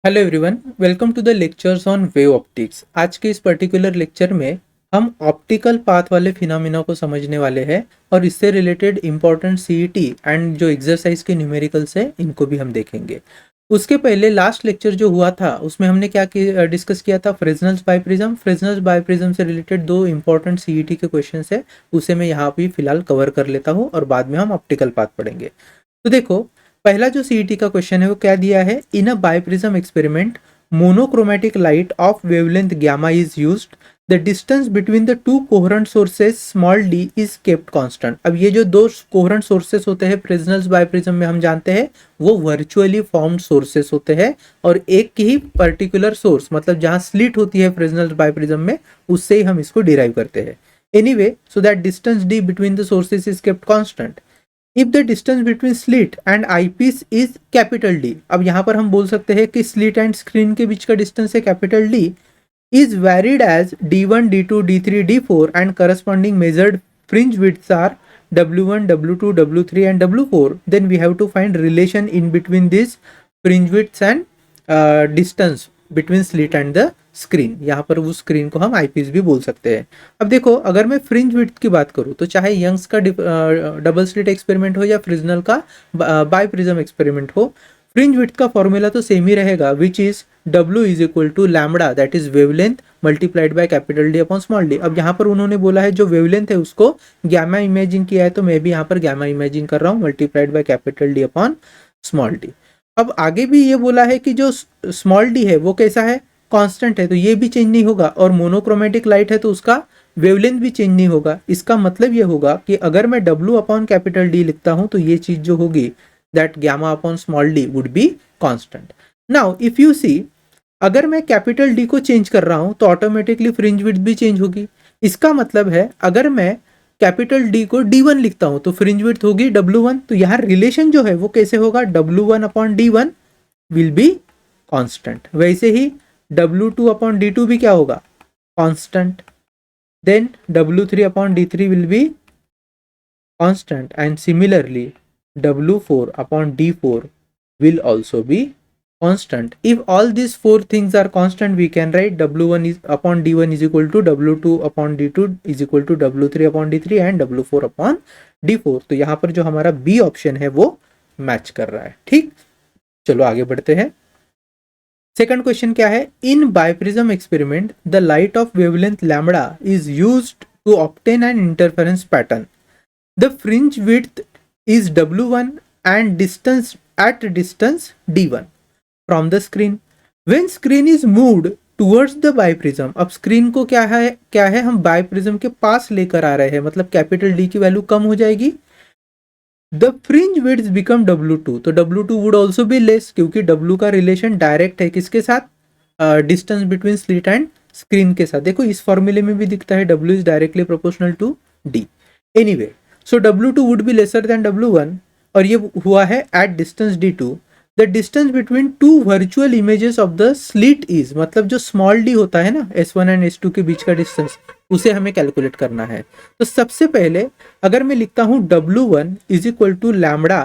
Hello everyone, welcome to the lectures on wave optics. आज के इस पर्टिकुलर लेक्चर में हम ऑप्टिकल पाथ वाले फिनोमिना को समझने वाले हैं और इससे रिलेटेड इंपॉर्टेंट सीईटी एंड जो एग्जरसाइज के न्यूमेरिकल्स है इनको भी हम देखेंगे। उसके पहले लास्ट लेक्चर जो हुआ था उसमें हमने क्या डिस्कस किया था, फ्रेस्नेल्स बाइप्रिज्म। फ्रेस्नेल्स बाइप्रिज्म से रिलेटेड दो इंपॉर्टेंट सीईटी के क्वेश्चन है, उसे मैं यहाँ भी फिलहाल कवर कर लेता हूँ और बाद में हम ऑप्टिकल पाथ पढ़ेंगे। तो देखो, पहला जो सीईटी का क्वेश्चन है वो क्या दिया है, in a biprism experiment monochromatic light of wavelength gamma is used, the distance between the two coherent sources small d is kept constant. अब ये जो दो कोहेरेंट सोर्सेस होते हैं फ्रेस्नेल्स बाइप्रिज्म में हम जानते हैं वो वर्चुअली फॉर्म्ड सोर्सेस होते हैं और एक ही पर्टिकुलर सोर्स मतलब जहां स्लिट होती है फ्रेस्नेल्स बाइप्रिज्म में उससे ही हम इसको डिराइव करते हैं। Anyway, so that distance D between the sources is kept constant if the distance between slit and eyepiece is capital D. अब यहाँ पर हम बोल सकते हैं कि स्लिट एंड स्क्रीन के बीच का डिस्टेंस है capital D, is varied as d1 d2 d3 d4 and corresponding measured fringe widths are w1 w2 w3 and w4, then we have to find relation in between these fringe widths and distance between slit and the screen. यहाँ पर उस screen को हम eyepiece भी बोल सकते हैं। अब देखो, अगर मैं फ्रिंज विड्थ की बात करूँ तो चाहे यंग्स का डबल स्लिट एक्सपेरिमेंट हो या फ्रिजनल का बाइप्रिज्म एक्सपेरिमेंट हो, फ्रिंज विड्थ का फॉर्मूला तो सेम ही रहेगा, which is W is equal to lambda that is wavelength multiplied by capital D upon small D. अब यहाँ पर उन्होंने बोला है जो वेवलेंथ है उसको गैमा इमेजिन किया है, तो मैं भी यहाँ पर गैमा इमेजिन कर रहा हूँ multiplied by capital D upon small D. अब आगे भी ये बोला है कि जो स्मॉल डी है वो कैसा है, कांस्टेंट है, तो ये भी चेंज नहीं होगा और मोनोक्रोमेटिक लाइट है तो उसका वेवलेंथ भी चेंज नहीं होगा। इसका मतलब ये होगा कि अगर मैं W अपॉन कैपिटल डी लिखता हूं तो ये चीज जो होगी that gamma upon small d would be constant. Now if you see, अगर मैं कैपिटल डी को चेंज कर रहा हूं तो ऑटोमेटिकली फ्रिंज विड्थ भी चेंज होगी। इसका मतलब है अगर मैं कैपिटल डी को D1 लिखता हूं तो फ्रिंज विड्थ होगी W1, तो यहाँ रिलेशन जो है वो कैसे होगा, W1 upon D1 will be constant. वैसे ही W2 अपॉन D2 भी क्या होगा, constant. Then W3 upon D3 will be constant and similarly W4 upon D4 will also be constant. If all these four things are constant, we can write W1 is upon D1 is equal to W2 upon D2 is equal to W3 upon D3 and W4 upon D4। तो यहाँ पर जो हमारा B option है वो match कर रहा है। ठीक, चलो आगे बढ़ते हैं। सेकंड क्वेश्चन क्या है, in biprism experiment the light of wavelength lambda is used to obtain an interference pattern. The fringe width is W1 and distance at distance D1 from the screen. When screen is moved towards the biprism, अब screen को क्या है हम biprism के पास लेकर आ रहे हैं, मतलब कैपिटल डी की वैल्यू कम हो जाएगी। The fringe width become W2, तो W2 would also be less क्योंकि W का रिलेशन डायरेक्ट है किसके साथ, distance between slit and screen के साथ। देखो इस फॉर्मूले में भी दिखता है W is directly proportional to D। Anyway, so W2 would be lesser than W1 और ये हुआ है at distance D2। The distance between two virtual images of the slit is, मतलब जो स्मॉल d होता है ना S1 एंड S2 के बीच का डिस्टेंस, उसे हमें कैलकुलेट करना है। तो सबसे पहले अगर मैं लिखता हूं W1 is equal to lambda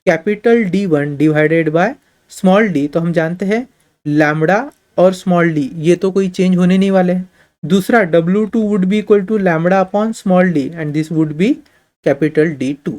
capital D1 divided by small d, तो हम जानते हैं लैम्बडा और स्मॉल d ये तो कोई चेंज होने नहीं वाले हैं। दूसरा W2 would be equal to lambda upon small d and this would be capital D2।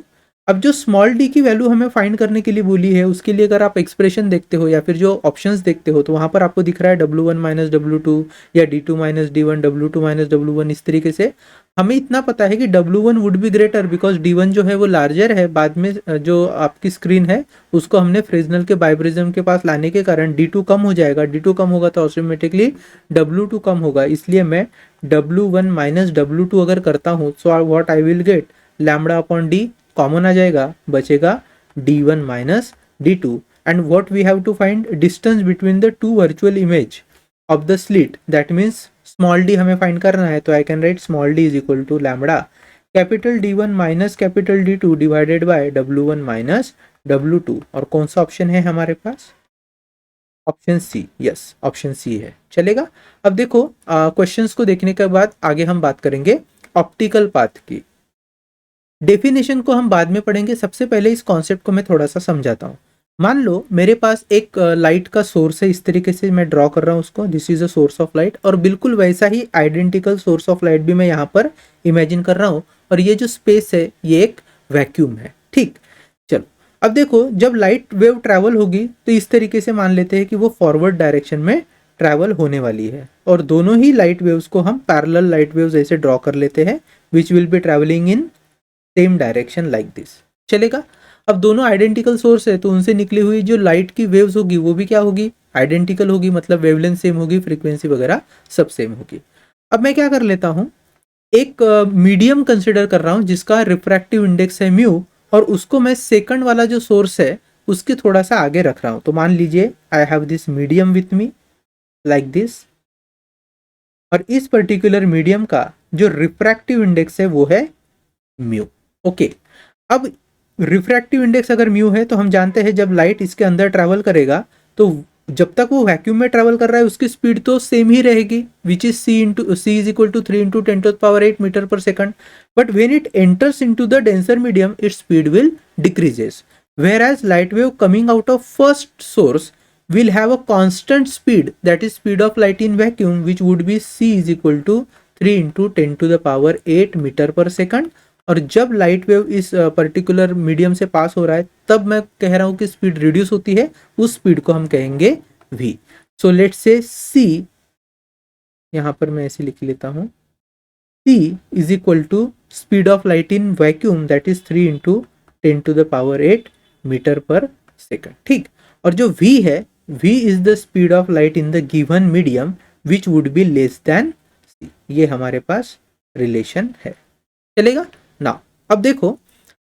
अब जो स्मॉल d की वैल्यू हमें फाइंड करने के लिए बोली है उसके लिए अगर आप एक्सप्रेशन देखते हो या फिर जो ऑप्शंस देखते हो तो वहां पर आपको दिख रहा है W1 माइनस W2 या D2 minus D1, W2 minus W1। इस तरीके से हमें इतना पता है कि W1 would be greater because D1 जो है वो लार्जर है। बाद में जो आपकी स्क्रीन है उसको हमने फ्रेस्नेल के बाइप्रिज्म के पास लाने के कारण D2 कम हो जाएगा। D2 कम होगा तो ऑटोमेटिकली W2 कम होगा, इसलिए मैं W1 माइनस W2 अगर करता हूँ so what I will get, lambda upon D common आ जाएगा, बचेगा D1 minus D2 and what we have to find, distance between the two virtual image of the slit, that means small d हमें find करना है। तो I can write small d is equal to lambda capital D1 minus capital D2 divided by W1 minus W2। और कौन सा option है हमारे पास, option C. Yes, option C है, चलेगा। अब देखो क्वेश्चंस को देखने के बाद आगे हम बात करेंगे ऑप्टिकल पाथ की। डेफिनेशन को हम बाद में पढ़ेंगे, सबसे पहले इस कॉन्सेप्ट को मैं थोड़ा सा समझाता हूँ। मान लो मेरे पास एक लाइट का सोर्स है, इस तरीके से मैं ड्रॉ कर रहा हूँ उसको, this is a source of light, और बिल्कुल वैसा ही आइडेंटिकल सोर्स ऑफ लाइट भी मैं यहाँ पर इमेजिन कर रहा हूँ, और ये जो स्पेस है ये एक वैक्यूम है। ठीक, चलो अब देखो, जब लाइट वेव ट्रैवल होगी तो इस तरीके से मान लेते हैं कि वो फॉरवर्ड डायरेक्शन में ट्रैवल होने वाली है, और दोनों ही लाइट वेव्स को हम पैरेलल लाइट वेव्स ऐसे ड्रॉ कर लेते हैं, which will be travelling in same direction like this. चलेगा? अब दोनों आइडेंटिकल सोर्स है तो उनसे निकली हुई जो लाइट की वेव्स होगी वो भी क्या होगी, आइडेंटिकल होगी, मतलब वेवलेंथ सेम होगी, फ्रीक्वेंसी वगैरह सब सेम होगी। अब मैं क्या कर लेता हूँ, एक मीडियम कंसिडर कर रहा हूँ जिसका रिफ्रैक्टिव इंडेक्स है म्यू, और उसको मैं सेकंड वाला जो सोर्स है उसके थोड़ा सा आगे रख रहा हूँ। तो मान लीजिए I have this medium with me like this, और इस पर्टिकुलर मीडियम का जो रिफ्रैक्टिव इंडेक्स है वो है म्यू। ओके, अब रिफ्रैक्टिव इंडेक्स अगर म्यू है तो हम जानते हैं जब लाइट इसके अंदर ट्रैवल करेगा तो जब तक वो वैक्यूम में ट्रैवल कर रहा है उसकी स्पीड तो सेम ही रहेगी, which is c is equal to 3 × 10⁻⁸ metre पर second. But when it enters into the denser medium its speed will decreases, whereas light wave coming out of first source will have a constant speed, that is speed of light in vacuum, which would be c is equal to 3 × 10⁸ metre पर second. और जब light wave इस particular medium से पास हो रहा है तब मैं कह रहा हूं कि स्पीड रिड्यूस होती है, उस स्पीड को हम कहेंगे v। So let's say c, यहां पर मैं ऐसे लिख लेता हूं, c is equal to speed of light in vacuum, that is 3 × 10⁸ metre पर सेकंड। ठीक, और जो v है, v is the speed of light in the given medium which would be less than c। ये हमारे पास रिलेशन है। चलेगा ना? अब देखो,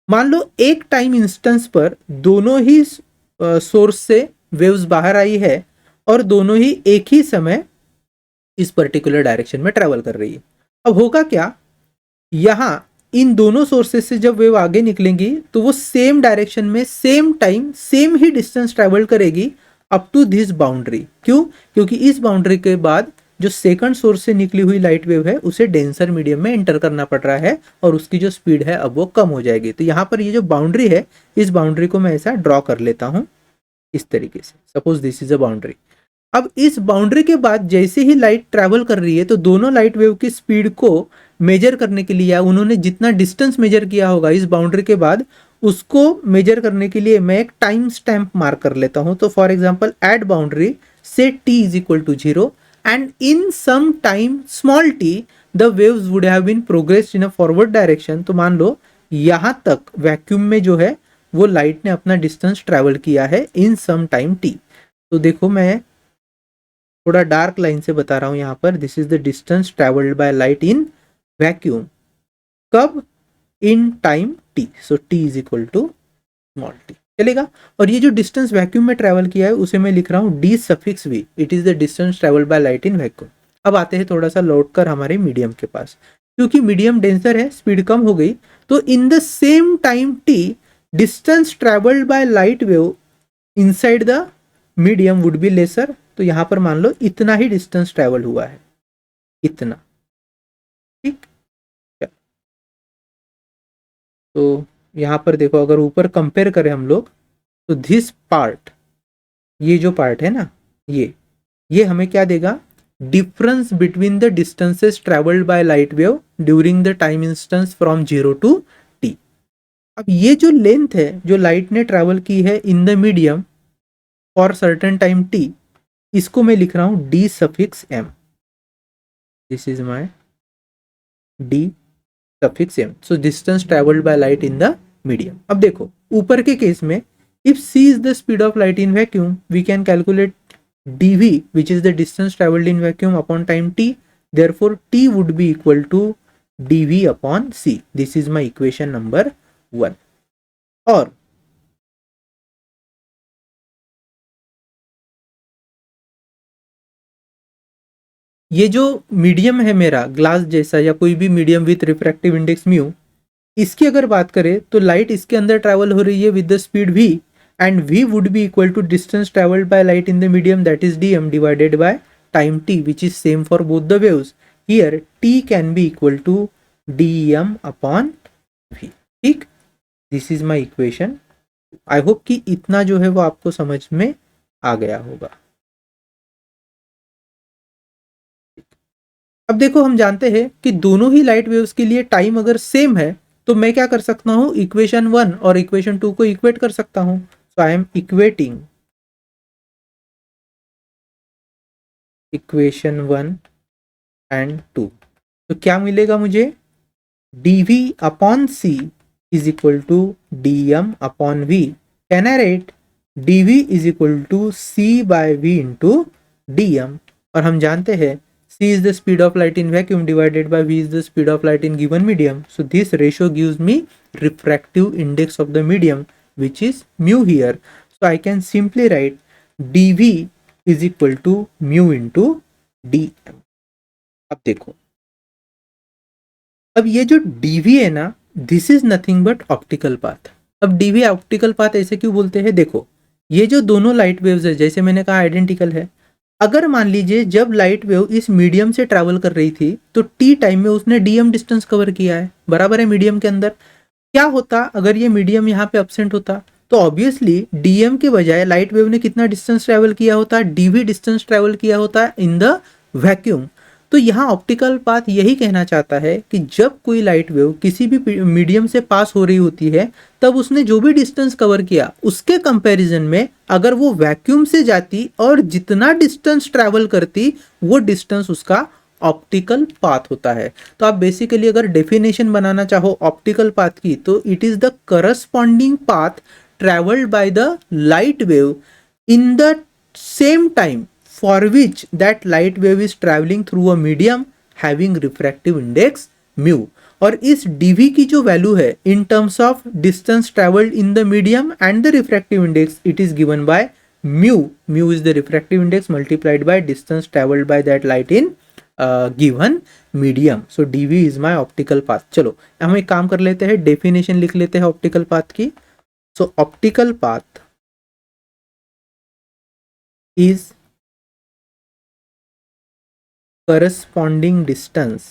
मान लो एक टाइम इंस्टेंस पर दोनों ही सोर्स से वेव्स बाहर आई है और दोनों ही एक ही समय इस पर्टिकुलर डायरेक्शन में ट्रेवल कर रही है। अब होगा क्या, यहां इन दोनों सोर्सेस से जब वेव आगे निकलेंगी तो वो सेम डायरेक्शन में सेम टाइम सेम ही डिस्टेंस ट्रेवल करेगी अप टू दिस बाउंड्री। क्यों? क्योंकि इस बाउंड्री के बाद जो सेकंड सोर्स से निकली हुई लाइट वेव है उसे डेंसर मीडियम में एंटर करना पड़ रहा है और उसकी जो स्पीड है अब वो कम हो जाएगी। तो यहाँ पर ये जो बाउंड्री है, इस बाउंड्री को मैं ऐसा ड्रॉ कर लेता हूँ इस तरीके से, suppose this is a boundary. अब इस बाउंड्री के बाद जैसे ही लाइट ट्रैवल कर रही है तो दोनों लाइट वेव की स्पीड को मेजर करने के लिए, या उन्होंने जितना डिस्टेंस मेजर किया होगा इस बाउंड्री के बाद उसको मेजर करने के लिए मैं एक टाइम स्टैम्प मार्क कर लेता हूं। तो फॉर एग्जांपल एट बाउंड्री से t is equal to 0 and in some time small t the waves would have been progressed in a forward direction. तो मान लो यहां तक वैक्यूम में जो है वो लाइट ने अपना डिस्टेंस ट्रैवल किया है इन सम टाइम t। तो देखो मैं थोड़ा डार्क लाइन से बता रहा हूं यहां पर, this is the distance travelled by light in vacuum, कब? In time t। So t is equal to small t। चलेगा? और ये जो डिस्टेंस वैक्यूम में ट्रेवल किया है उसे मैं लिख रहा हूं d suffix v, it is the distance travelled by light in vacuum. अब आते हैं थोड़ा सा लौट कर हमारे मीडियम के पास। क्योंकि मीडियम डेंसर है, स्पीड कम हो गई, तो इन the same time t distance travelled by light wave inside the medium would be laser. तो यहां पर मान लो इतना ही डिस्टेंस ट्रेवल हुआ है, इतना। ठीक, तो यहां पर देखो, अगर ऊपर कंपेयर करें हम लोग तो दिस पार्ट, ये जो पार्ट है ना, ये हमें क्या देगा, difference between the distances travelled by light wave during the time instance from 0 to t। अब ये जो लेंथ है जो लाइट ने ट्रेवल की है in the medium for certain time t, इसको मैं लिख रहा हूं d suffix m। This is my d suffix m। So distance travelled by light in the medium. अब देखो ऊपर के केस में, if c is the speed of light in vacuum, we can calculate dv, which is the distance traveled in vacuum upon time t. Therefore t would be equal to dv upon c. This is my equation number 1। और ये जो medium है मेरा glass जैसा या कोई भी medium with refractive index mu, इसकी अगर बात करें तो लाइट इसके अंदर ट्रैवल हो रही है with the speed v, and v would be equal to distance travelled by light in the medium, that is dm divided by time t, which is same for both the waves. Here t can be equal to dm upon v। ठीक, this is my equation I hope कि इतना जो है वो आपको समझ में आ गया होगा। अब देखो हम जानते हैं कि दोनों ही लाइट वेव्स के लिए टाइम अगर सेम है तो मैं क्या कर सकता हूं, इक्वेशन 1 और इक्वेशन 2 को इक्वेट कर सकता हूं। So I am equating equation 1 and 2। तो क्या मिलेगा मुझे, dv upon c is equal to dm upon v। Can I write dv is equal to c by v into dm। और हम जानते हैं c is the speed of light in vacuum divided by v is the speed of light in given medium. So this ratio gives me refractive index of the medium which is mu here. So I can simply write dv is equal to mu into dm। अब देखो, अब ये जो dv है ना, this is nothing but optical path. अब dv optical path ऐसे क्यों बोलते हैं, देखो ये जो दोनों लाइट वेव्स है जैसे मैंने कहा आइडेंटिकल है। अगर मान लीजिए जब लाइट वेव इस मीडियम से ट्रैवल कर रही थी तो टी टाइम में उसने डीएम डिस्टेंस कवर किया है, बराबर है मीडियम के अंदर। क्या होता अगर ये मीडियम यहाँ पे एब्सेंट होता, तो ऑब्वियसली डीएम के बजाय लाइट वेव ने कितना डिस्टेंस ट्रैवल किया होता, डीवी डिस्टेंस ट्रैवल किया होता इन द वैक्यूम। तो यहाँ ऑप्टिकल पाथ यही कहना चाहता है कि जब कोई लाइट वेव किसी भी मीडियम से पास हो रही होती है तब उसने जो भी डिस्टेंस कवर किया उसके कंपैरिजन में अगर वो वैक्यूम से जाती और जितना डिस्टेंस ट्रैवल करती वो डिस्टेंस उसका ऑप्टिकल पाथ होता है। तो आप बेसिकली अगर डेफिनेशन बनाना चाहो ऑप्टिकल पाथ की तो it is the corresponding path travelled by the light wave in the same time for which that light wave is travelling through a medium having refractive index mu. और इस dv की जो value है in terms of distance travelled in the medium and the refractive index it is given by mu. Mu is the refractive index multiplied by distance travelled by that light in given medium. So dv is my optical path. चलो हम एक काम कर लेते हैं, definition लिख लेते हैं ऑप्टिकल पाथ की। So optical path is corresponding distance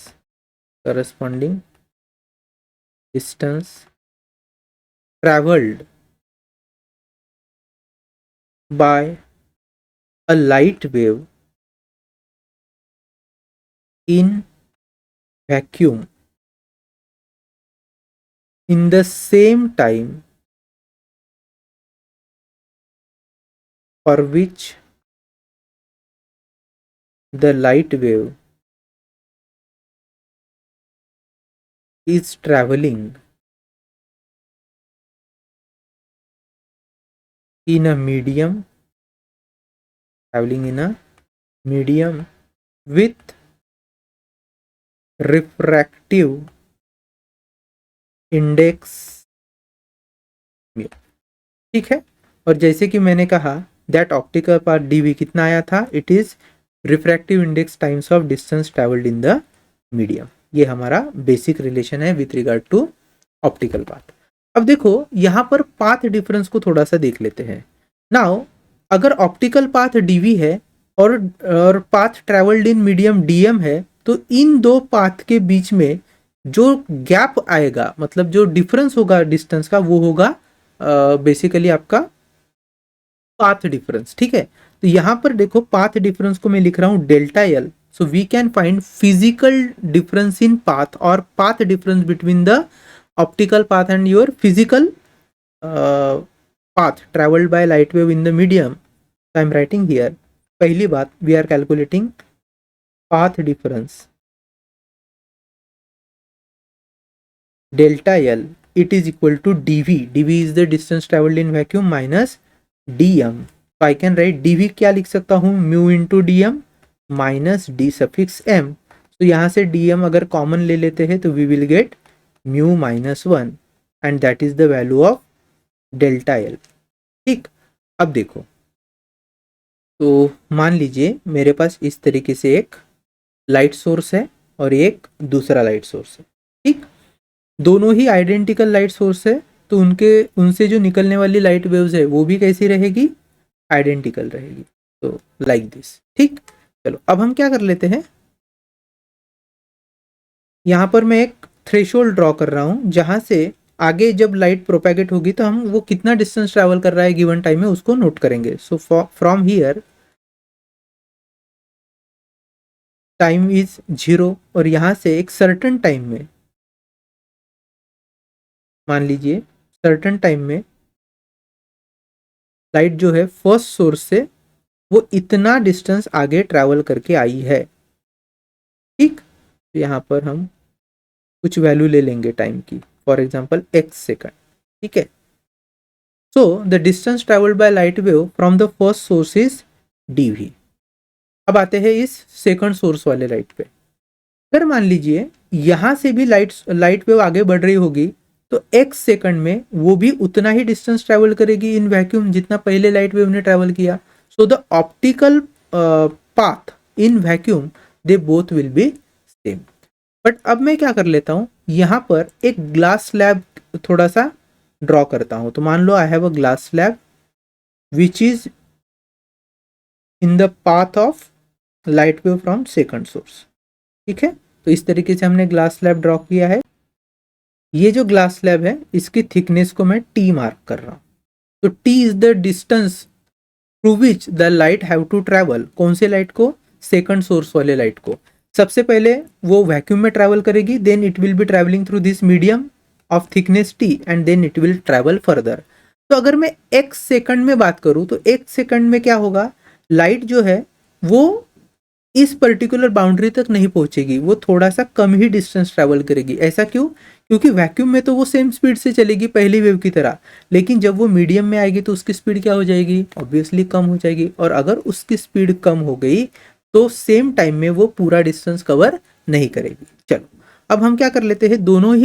traveled by a light wave in vacuum in the same time for which the light wave is traveling in a medium with refractive index mu। ठीक है, और जैसे कि मैंने कहा that optical path dv कितना आया था, it is refractive index times of distance travelled in the medium. ये हमारा बेसिक रिलेशन है with regard to optical path. अब देखो यहाँ पर पाथ डिफरेंस को थोड़ा सा देख लेते हैं। नाउ अगर ऑप्टिकल पाथ dv है और path travelled in medium dm है तो इन दो पाथ के बीच में जो गैप आएगा मतलब जो डिफरेंस होगा डिस्टेंस का वो होगा बेसिकली आपका पाथ डिफरेंस। ठीक है, तो यहां पर देखो पाथ डिफरेंस को मैं लिख रहा हूं delta L. So we can find physical difference in path और path difference between the optical path and your physical path traveled by light wave in the medium. So I am writing here, पहली बात we are calculating path difference delta L, it is equal to dv. dv is the distance traveled in vacuum minus dm. So I can write dv क्या लिख सकता हूँ, mu into dm minus d suffix m. तो यहाँ से dm अगर common ले लेते हैं तो we will get mu minus 1 and that is the value of delta L. ठीक, अब देखो तो मान लीजिए मेरे पास इस तरीके से एक लाइट सोर्स है और एक दूसरा लाइट सोर्स है। ठीक, दोनों ही आइडेंटिकल लाइट सोर्स है तो उनसे जो निकलने वाली लाइट वेव्स है वो भी कैसी रहेगी, आइडेंटिकल रहेगी। तो लाइक दिस। ठीक, चलो अब हम क्या कर लेते हैं, यहाँ पर मैं एक थ्रेशोल्ड ड्रॉ कर रहा हूँ जहाँ से आगे जब लाइट प्रोपेगेट होगी तो हम वो कितना डिस्टेंस ट्रैवल कर रहा है गिवन टाइम में उसको नोट करेंगे। So from here time is 0 और यहाँ से एक सर्टन टाइम में, मान लीजिए सर्टन टाइम में लाइट जो है फर्स्ट सोर्स से वो इतना डिस्टेंस आगे ट्रैवल करके आई है। ठीक, तो यहाँ पर हम कुछ वैल्यू ले लेंगे टाइम की, फॉर एग्जांपल x सेकंड। ठीक है, so the distance travelled by light wave from the first source is dv। अब आते हैं इस सेकंड सोर्स वाले लाइट पे। अगर मान लीजिए यहां से भी लाइट वेव आगे बढ़ रही होगी तो x सेकंड में वो भी उतना ही डिस्टेंस ट्रैवल करेगी इन वैक्यूम जितना पहले लाइट वेव ने ट्रैवल किया। So the optical path in vacuum they both will be same. But अब मैं क्या कर लेता हूं, यहां पर एक ग्लास स्लैब थोड़ा सा ड्रॉ करता हूं। तो मान लो I have a glass slab which is in the path of light wave from second source. ठीक है, तो इस तरीके से हमने ग्लास स्लैब ड्रॉ किया है। ये जो ग्लास स्लैब है इसकी थिकनेस को मैं टी मार्क कर रहा हूं। तो T is the distance through which the light have to travel. कौन से लाइट को? सेकंड सोर्स वाले लाइट को। सबसे पहले वो वैक्यूम में ट्रैवल करेगी, then it will be travelling through this medium of thickness T and then it will travel further. तो अगर मैं एक सेकंड में बात करूं तो एक सेकंड में क्या होगा, लाइट जो है वो इस पर्टिकुलर बाउंड्री तक नहीं पहुंचेगी, वो थोड़ा सा कम ही डिस्टेंस ट्रैवल करेगी। ऐसा क्यों? क्योंकि वैक्यूम में तो वो सेम स्पीड से चलेगी पहली वेव की तरह, लेकिन जब वो मीडियम में आएगी तो उसकी स्पीड क्या हो जाएगी? ऑब्वियसली कम हो जाएगी। और अगर उसकी स्पीड कम हो गई तो सेम टाइम में वो पूरा डिस्टेंस कवर नहीं करेगी। चलो अब हम क्या कर लेते हैं, दोनों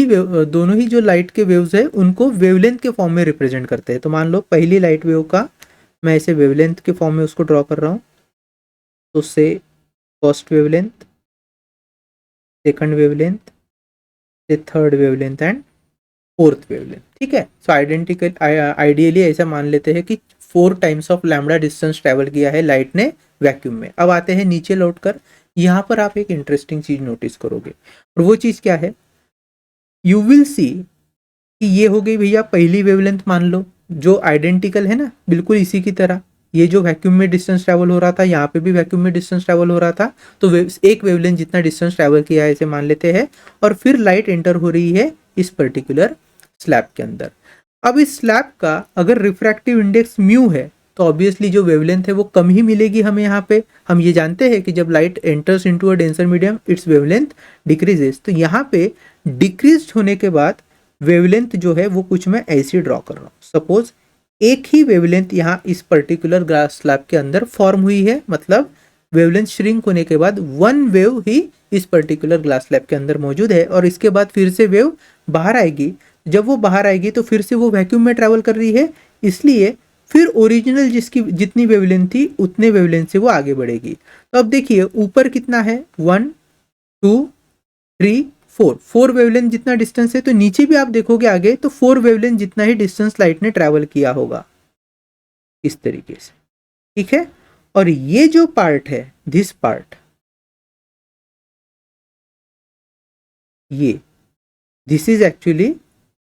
ही जो लाइट के वेव्स है उनको वेवलेंथ के फॉर्म में रिप्रेजेंट करते हैं। तो मान लो पहली लाइट वेव का मैं ऐसे वेवलेंथ के फॉर्म में उसको ड्रॉ कर रहा हूँ। तो से फर्स्ट वेवलेंथ, सेकंड वेवलेंथ, से third wavelength and fourth wavelength. ठीक है, सो आइडियली ऐसा मान लेते हैं कि 4 times of lambda distance travel किया है लाइट ने वैक्यूम में। अब आते हैं नीचे लौट कर, यहाँ पर आप एक इंटरेस्टिंग चीज नोटिस करोगे और वो चीज क्या है, यू विल सी कि ये हो गई भैया पहली वेवलेंथ, मान लो जो आइडेंटिकल है ना, बिल्कुल इसी की तरह। ये जो वैक्यूम में डिस्टेंस ट्रैवल हो रहा था, यहाँ पे भी वैक्यूम में डिस्टेंस ट्रैवल हो रहा था। तो एक वेवलेंथ जितना डिस्टेंस ट्रैवल किया है इसे मान लेते हैं, और फिर लाइट एंटर हो रही है इस पर्टिकुलर स्लैब के अंदर। अब इस स्लैब का अगर रिफ्रैक्टिव इंडेक्स म्यू है तो ऑब्वियसली जो वेवलेंथ है वो कम ही मिलेगी हमें। यहाँ पे हम ये जानते हैं कि जब light enters into a denser medium it's wavelength decreases. तो यहाँ पे डिक्रीज होने के बाद वेवलेंथ जो है वो कुछ मैं ऐसे ड्रॉ कर रहा हूँ। सपोज एक ही वेवलेंथ यहाँ इस पर्टिकुलर ग्लास स्लैब के अंदर फॉर्म हुई है, मतलब वेवलेंथ श्रिंक होने के बाद वन वेव ही इस पर्टिकुलर ग्लास स्लैब के अंदर मौजूद है, और इसके बाद फिर से वेव बाहर आएगी। जब वो बाहर आएगी तो फिर से वो वैक्यूम में ट्रैवल कर रही है, इसलिए फिर ओरिजिनल जिसकी जितनी वेवलेंथ थी उतने वेवलेंथ से वो आगे बढ़ेगी। तो अब देखिए ऊपर कितना है, 1 2 3 4 वेवलेंथ जितना डिस्टेंस है, तो नीचे भी आप देखोगे आगे तो 4 वेवलेंथ जितना ही डिस्टेंस लाइट ने ट्रैवल किया होगा इस तरीके से। ठीक है, और ये जो पार्ट है, दिस पार्ट, ये this is actually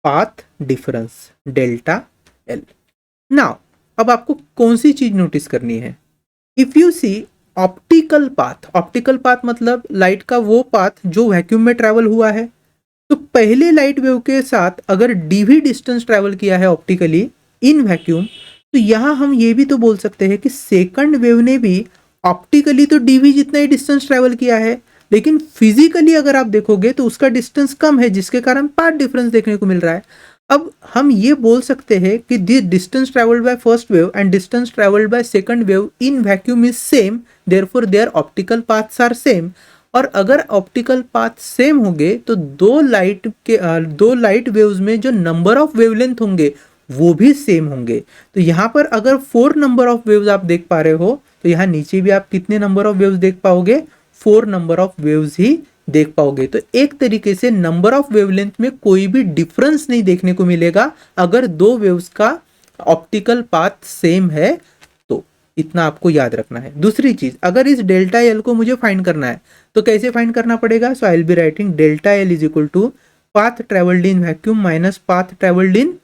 path difference delta L. Now अब आपको कौन सी चीज नोटिस करनी है, if you see optical path, optical path मतलब लाइट का वो पाथ जो वैक्यूम में ट्रैवल हुआ है। तो पहले लाइट वेव के साथ अगर डीवी डिस्टेंस ट्रैवल किया है ऑप्टिकली इन वैक्यूम, तो यहां हम ये भी तो बोल सकते हैं कि सेकंड वेव ने भी ऑप्टिकली तो डीवी जितना ही डिस्टेंस ट्रैवल किया है, लेकिन फिजिकली अगर आप देखोगे तो उसका डिस्टेंस कम है, जिसके कारण पाथ डिफरेंस देखने को मिल रहा है। अब हम ये बोल सकते हैं कि the distance travelled by first wave and distance travelled by second wave in vacuum is same, therefore their optical paths are same. और अगर ऑप्टिकल पाथ सेम होंगे तो दो लाइट वेव्स में जो नंबर ऑफ वेवलेंथ होंगे वो भी सेम होंगे। तो यहाँ पर अगर 4 नंबर ऑफ वेव्स आप देख पा रहे हो तो यहाँ नीचे भी आप कितने नंबर ऑफ वेव्स देख पाओगे, 4 नंबर ऑफ वेव्स ही देख पाओगे। तो एक तरीके से नंबर ऑफ वेवलेंथ में कोई भी डिफरेंस नहीं देखने को मिलेगा अगर दो वेव्स का ऑप्टिकल पाथ सेम है। तो इतना आपको याद रखना है। दूसरी चीज, अगर इस डेल्टा एल को मुझे फाइंड करना है तो कैसे फाइंड करना पड़ेगा, so I will be writing delta L is equal to path travelled in vacuum minus path travelled in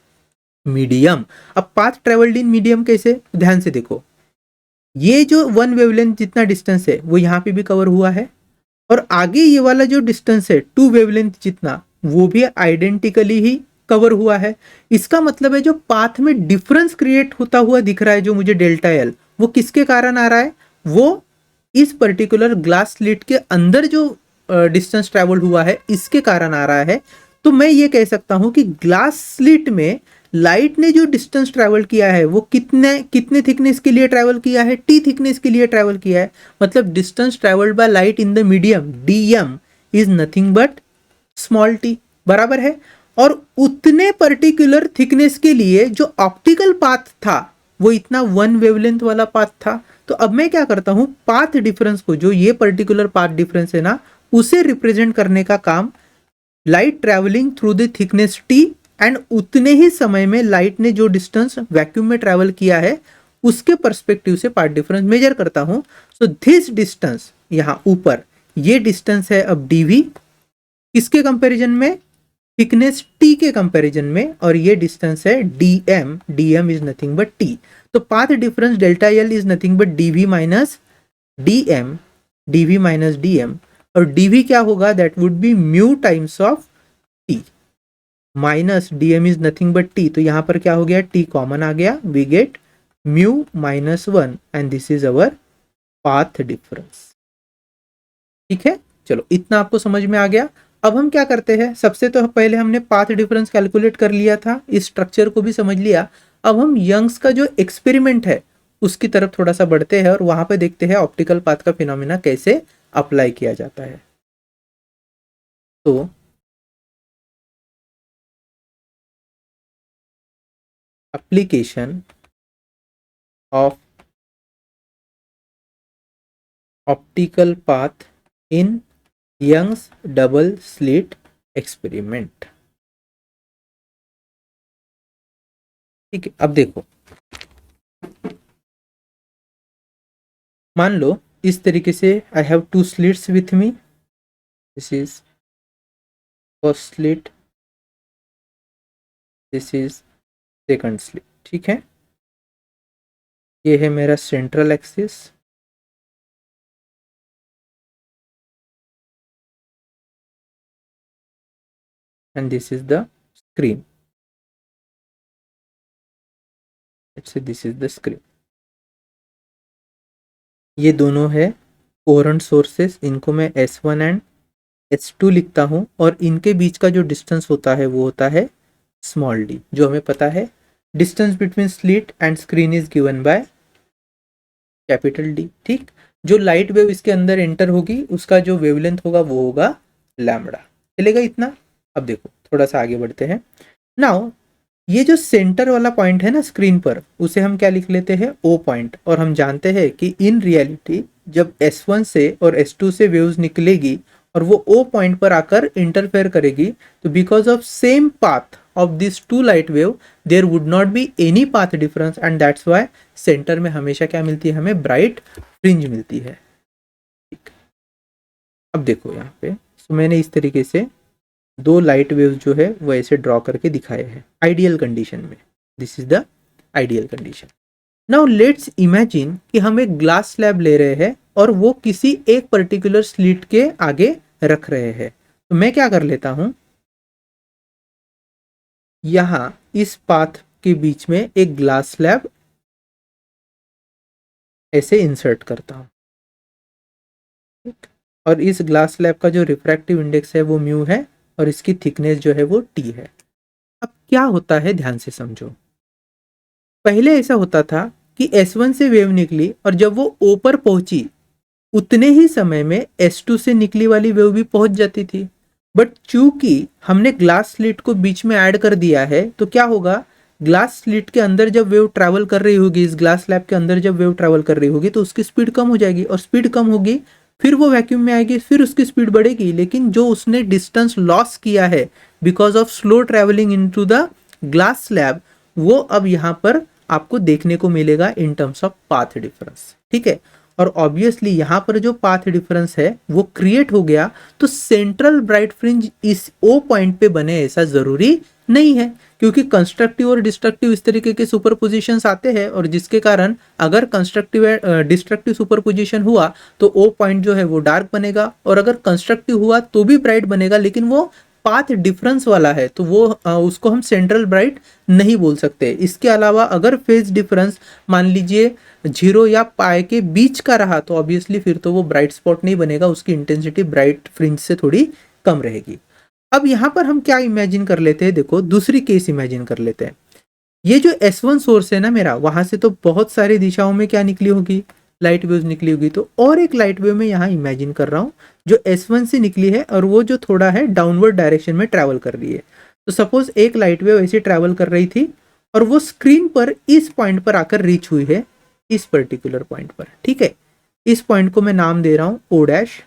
medium. अब पाथ ट्रेवल्ड इन मीडियम कैसे, ध्यान से देखो, ये जो वन वेवलेंथ जितना डिस्टेंस है वो यहाँ पे भी कवर हुआ है, और आगे ये वाला जो डिस्टेंस है टू वेवलेंथ जितना, वो भी आइडेंटिकली ही कवर हुआ है। इसका मतलब है जो पाथ में डिफरेंस क्रिएट होता हुआ दिख रहा है जो मुझे डेल्टा एल, वो किसके कारण आ रहा है, वो इस पर्टिकुलर ग्लास स्लिट के अंदर जो डिस्टेंस ट्रेवल हुआ है इसके कारण आ रहा है। तो मैं ये कह सकता हूं कि ग्लास स्लिट में लाइट ने जो डिस्टेंस ट्रेवल किया है वो कितने कितने थिकनेस के लिए ट्रेवल किया है, टी थिकनेस के लिए ट्रेवल किया है। मतलब distance travelled by light in the medium DM is nothing but small T, बराबर है। और उतने पर्टिकुलर थिकनेस के लिए जो ऑप्टिकल पाथ था वो इतना वन वेवलेंथ वाला पाथ था। तो अब मैं क्या करता हूं, पाथ डिफरेंस को, जो ये पर्टिकुलर पाथ डिफरेंस है ना, उसे रिप्रेजेंट करने का काम light travelling through the thickness T and उतने ही समय में लाइट ने जो डिस्टेंस वैक्यूम में ट्रैवल किया है उसके पर्सपेक्टिव से पाथ डिफरेंस मेजर करता हूं। सो दिस डिस्टेंस यहां ऊपर ये डिस्टेंस है अब डीवी, किसके कंपैरिजन में, थिकनेस टी के कंपैरिजन में, और ये डिस्टेंस है DM, DM is nothing but T. तो path difference delta L is nothing but DV minus DM, DV minus DM, और डीवी क्या होगा, that would be mu times of T, minus DM is nothing but T. तो यहां पर क्या हो गया, टी कॉमन आ गया, we get mu minus 1 and this is our path difference. ठीक है, चलो इतना आपको समझ में आ गया। अब हम क्या करते हैं, सबसे तो पहले हमने पाथ डिफरेंस कैलकुलेट कर लिया था, इस स्ट्रक्चर को भी समझ लिया। अब हम यंग्स का जो एक्सपेरिमेंट है उसकी तरफ थोड़ा सा बढ़ते हैं और वहां पे देखते हैं ऑप्टिकल पाथ का फिनोमेना कैसे अप्लाई किया जाता है। तो application of optical path in Young's double slit experiment. ठीक है, अब देखो, मान लो इस तरीके से I have two slits with me, this is first slit, this is second slit. ठीक है, ये है मेरा central axis, and this is the screen, let's say this is the screen. ये दोनों है कोहेरेंट सोर्सेस, इनको मैं S1 एंड S2 लिखता हूं, और इनके बीच का जो डिस्टेंस होता है वो होता है स्मॉल डी, जो हमें पता है distance between slit and screen is given by capital D. ठीक, जो लाइट वेव इसके अंदर एंटर होगी उसका जो वेवलेंथ होगा वो होगा लैम्बडा। चलेगा इतना। अब देखो थोड़ा सा आगे बढ़ते हैं। नाउ ये जो सेंटर वाला पॉइंट है ना स्क्रीन पर, उसे हम क्या लिख लेते हैं, O पॉइंट। और हम जानते हैं कि इन रियलिटी जब S1 से और S2 से वेव्स निकलेगी और वो O पॉइंट पर आकर इंटरफेयर करेगी, तो because of same path of this two light wave there would not be any path difference, and that's why centre में हमेशा क्या मिलती है, हमें ब्राइट फ्रिंज मिलती है। ठीक, अब देखो यहाँ पे, तो मैंने इस तरीके से दो लाइट वेव्स जो है वो ऐसे ड्रॉ करके दिखाए हैं आइडियल कंडीशन में। This is the ideal condition. Now let's imagine कि हम एक ग्लास स्लैब ले रहे हैं और वो किसी एक पर्टिकुलर स्लिट के आगे रख रहे हैं। तो मैं क्या कर लेता हूं, यहां इस पाथ के बीच में एक ग्लास स्लैब ऐसे इंसर्ट करता हूं, और इस ग्लास स्लैब का जो रिफ्रैक्टिव इंडेक्स है वो म्यू है और इसकी थिकनेस जो है वो टी है। अब क्या होता है, ध्यान से समझो। पहले ऐसा होता था कि S1 से वेव निकली और जब वो O पर पहुंची उतने ही समय में S2 से निकली वाली वेव भी पहुंच जाती थी। बट चूंकि हमने ग्लास स्लिट को बीच में ऐड कर दिया है, तो क्या होगा, ग्लास स्लिट के अंदर जब वेव ट्रैवल कर रही होगी, इस ग्लास स्लैब के अंदर जब वेव ट्रैवल कर रही होगी तो उसकी स्पीड कम हो जाएगी, और स्पीड कम होगी फिर वो वैक्यूम में आएगी, फिर उसकी स्पीड बढ़ेगी। लेकिन जो उसने डिस्टेंस लॉस किया है because of slow travelling into the glass slab, वो अब यहाँ पर आपको देखने को मिलेगा in terms of path difference. ठीक है, और ऑब्वियसली यहाँ पर जो पाथ डिफरेंस है वो क्रिएट हो गया, तो सेंट्रल ब्राइट फ्रिंज इस ओ पॉइंट पे बने ऐसा जरूरी नहीं है, क्योंकि कंस्ट्रक्टिव और डिस्ट्रक्टिव इस तरीके के सुपरपोजिशंस आते हैं, और जिसके कारण अगर कंस्ट्रक्टिव डिस्ट्रक्टिव सुपरपोजिशन हुआ तो ओ पॉइंट जो है वो डार्क बनेगा, और अगर कंस्ट्रक्टिव हुआ तो भी ब्राइट बनेगा, लेकिन वो पाथ डिफरेंस वाला है तो वो उसको हम सेंट्रल ब्राइट नहीं बोल सकते। इसके अलावा अगर फेज डिफरेंस मान लीजिए 0 या पाई के बीच का रहा तो ऑब्वियसली फिर तो वो ब्राइट स्पॉट नहीं बनेगा, उसकी इंटेंसिटी ब्राइट फ्रिंज से थोड़ी कम रहेगी। अब यहाँ पर हम क्या इमेजिन कर लेते हैं, देखो दूसरी केस इमेजिन कर लेते हैं। ये जो S1 सोर्स है ना मेरा, वहां से तो बहुत सारी दिशाओं में क्या निकली होगी, लाइट वेव्स निकली होगी। तो और एक लाइट वेव मैं यहाँ इमेजिन कर रहा हूँ जो S1 से निकली है और वो जो थोड़ा है डाउनवर्ड डायरेक्शन में ट्रैवल कर रही है। तो सपोज एक लाइट वेव ऐसे ट्रैवल कर रही थी और वो स्क्रीन पर इस पॉइंट पर आकर रीच हुई है, इस पर्टिकुलर पॉइंट पर, ठीक है। इस पॉइंट को मैं नाम दे रहा हूँ O dash,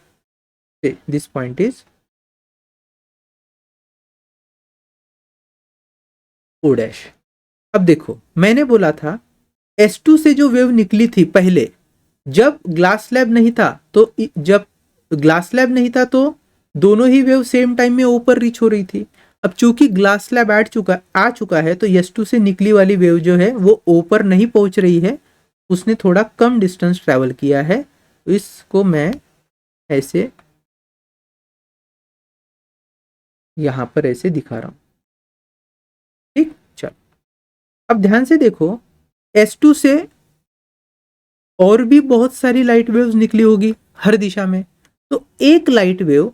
this point is O dash. अब देखो मैंने बोला था S2 से जो वेव निकली थी पहले, जब ग्लास स्लैब नहीं था, तो जब ग्लास स्लैब नहीं था तो दोनों ही वेव सेम टाइम में ऊपर रीच हो रही थी। अब चूंकि ग्लास स्लैब आ चुका है तो S2 से निकली वाली वेव जो है वो ऊपर नहीं पहुंच रही है, उसने थोड़ा कम डिस्टेंस ट्रैवल किया है। तो इसको मैं ऐसे यहां पर ऐसे दिखा रहा हूं, ठीक। चलो अब ध्यान से देखो, S2 से और भी बहुत सारी लाइट वेव्स निकली होगी हर दिशा में, तो एक लाइट वेव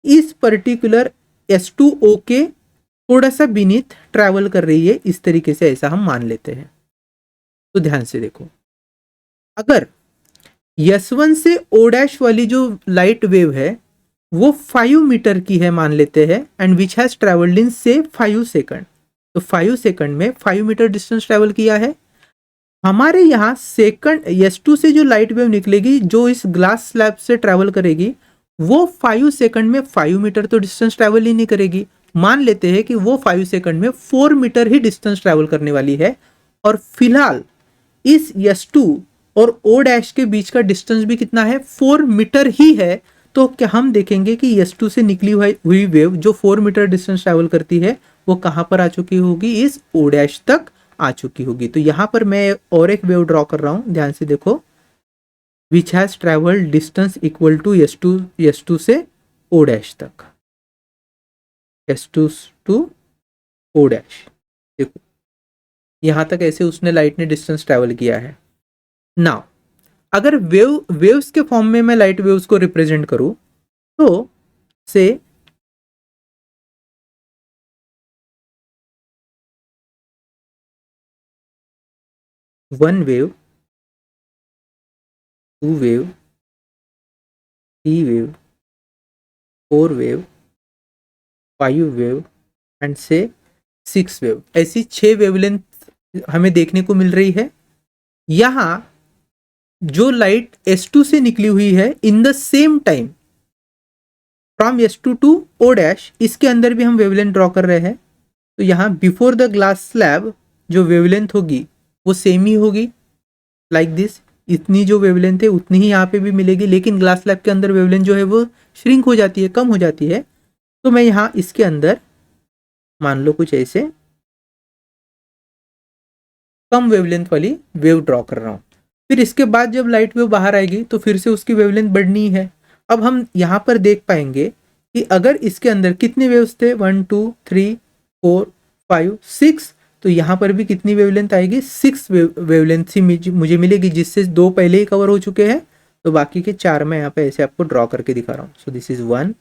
इस पर्टिकुलर S2O के थोड़ा सा बीनीथ ट्रैवल कर रही है, इस तरीके से ऐसा हम मान लेते हैं। तो ध्यान से देखो, अगर S1 से O डैश वाली जो लाइट वेव है वो 5 मीटर की है मान लेते हैं, and which has travelled in से 5 सेकंड, तो 5 सेकंड में 5 मीटर डिस्टेंस ट्रेवल किया है। हमारे यहाँ सेकंड S2 से जो लाइट वेव निकलेगी जो इस ग्लास स्लैब से ट्रैवल करेगी, वो 5 सेकंड में 5 मीटर तो डिस्टेंस ट्रैवल ही नहीं करेगी। मान लेते हैं कि वो 5 सेकंड में 4 मीटर ही डिस्टेंस ट्रैवल करने वाली है, और फिलहाल इस S2 और O डैश के बीच का डिस्टेंस भी कितना है, 4 मीटर ही है। तो क्या हम देखेंगे कि S2 से निकली हुई वेव जो 4 मीटर डिस्टेंस ट्रैवल करती है वो कहां पर आ चुकी होगी, इस O डैश तक आ चुकी होगी। तो यहां पर मैं और एक वेव ड्रॉ कर रहा हूं, ध्यान से देखो, which has travelled distance equal to S2 से O डैश तक, S2 टू O डैश। देखो यहां तक ऐसे उसने लाइट ने डिस्टेंस ट्रैवल किया है। नाउ अगर वेव्स के फॉर्म में मैं लाइट वेव्स को रिप्रेजेंट करूं तो say one wave, two wave, three wave, four wave, 5 wave and say 6 wave, ऐसी 6 वेवलेंथ हमें देखने को मिल रही है। यहां जो लाइट S2 से निकली हुई है in the same time from S2 to O dash, इसके अंदर भी हम वेवलेंथ ड्रॉ कर रहे हैं। तो यहाँ बिफोर द ग्लास स्लैब जो वेवलेंथ होगी वो सेम ही होगी, लाइक दिस, इतनी जो वेवलेंथ है उतनी ही यहाँ पे भी मिलेगी, लेकिन ग्लास स्लैब के अंदर वेवलेंथ जो है वो श्रिंक हो जाती है, कम हो जाती है। तो मैं यहाँ इसके अंदर मान लो कुछ ऐसे कम वेवलेंथ वाली वेव ड्रॉ कर रहा हूँ। फिर इसके बाद जब लाइट वेव बाहर आएगी तो फिर से उसकी वेवलेंथ बढ़नी है। अब हम यहाँ पर देख पाएंगे कि अगर इसके अंदर कितने वेव्स थे, 1 2 3 4 5 6, तो यहाँ पर भी कितनी वेवलेंथ आएगी, 6 वेवलेंथ ही मुझे मिलेगी, जिससे 2 पहले ही कवर हो चुके हैं। तो बाकी के 4 मैं यहाँ पे ऐसे आपको ड्रॉ करके दिखा रहा हूँ। So this is 1,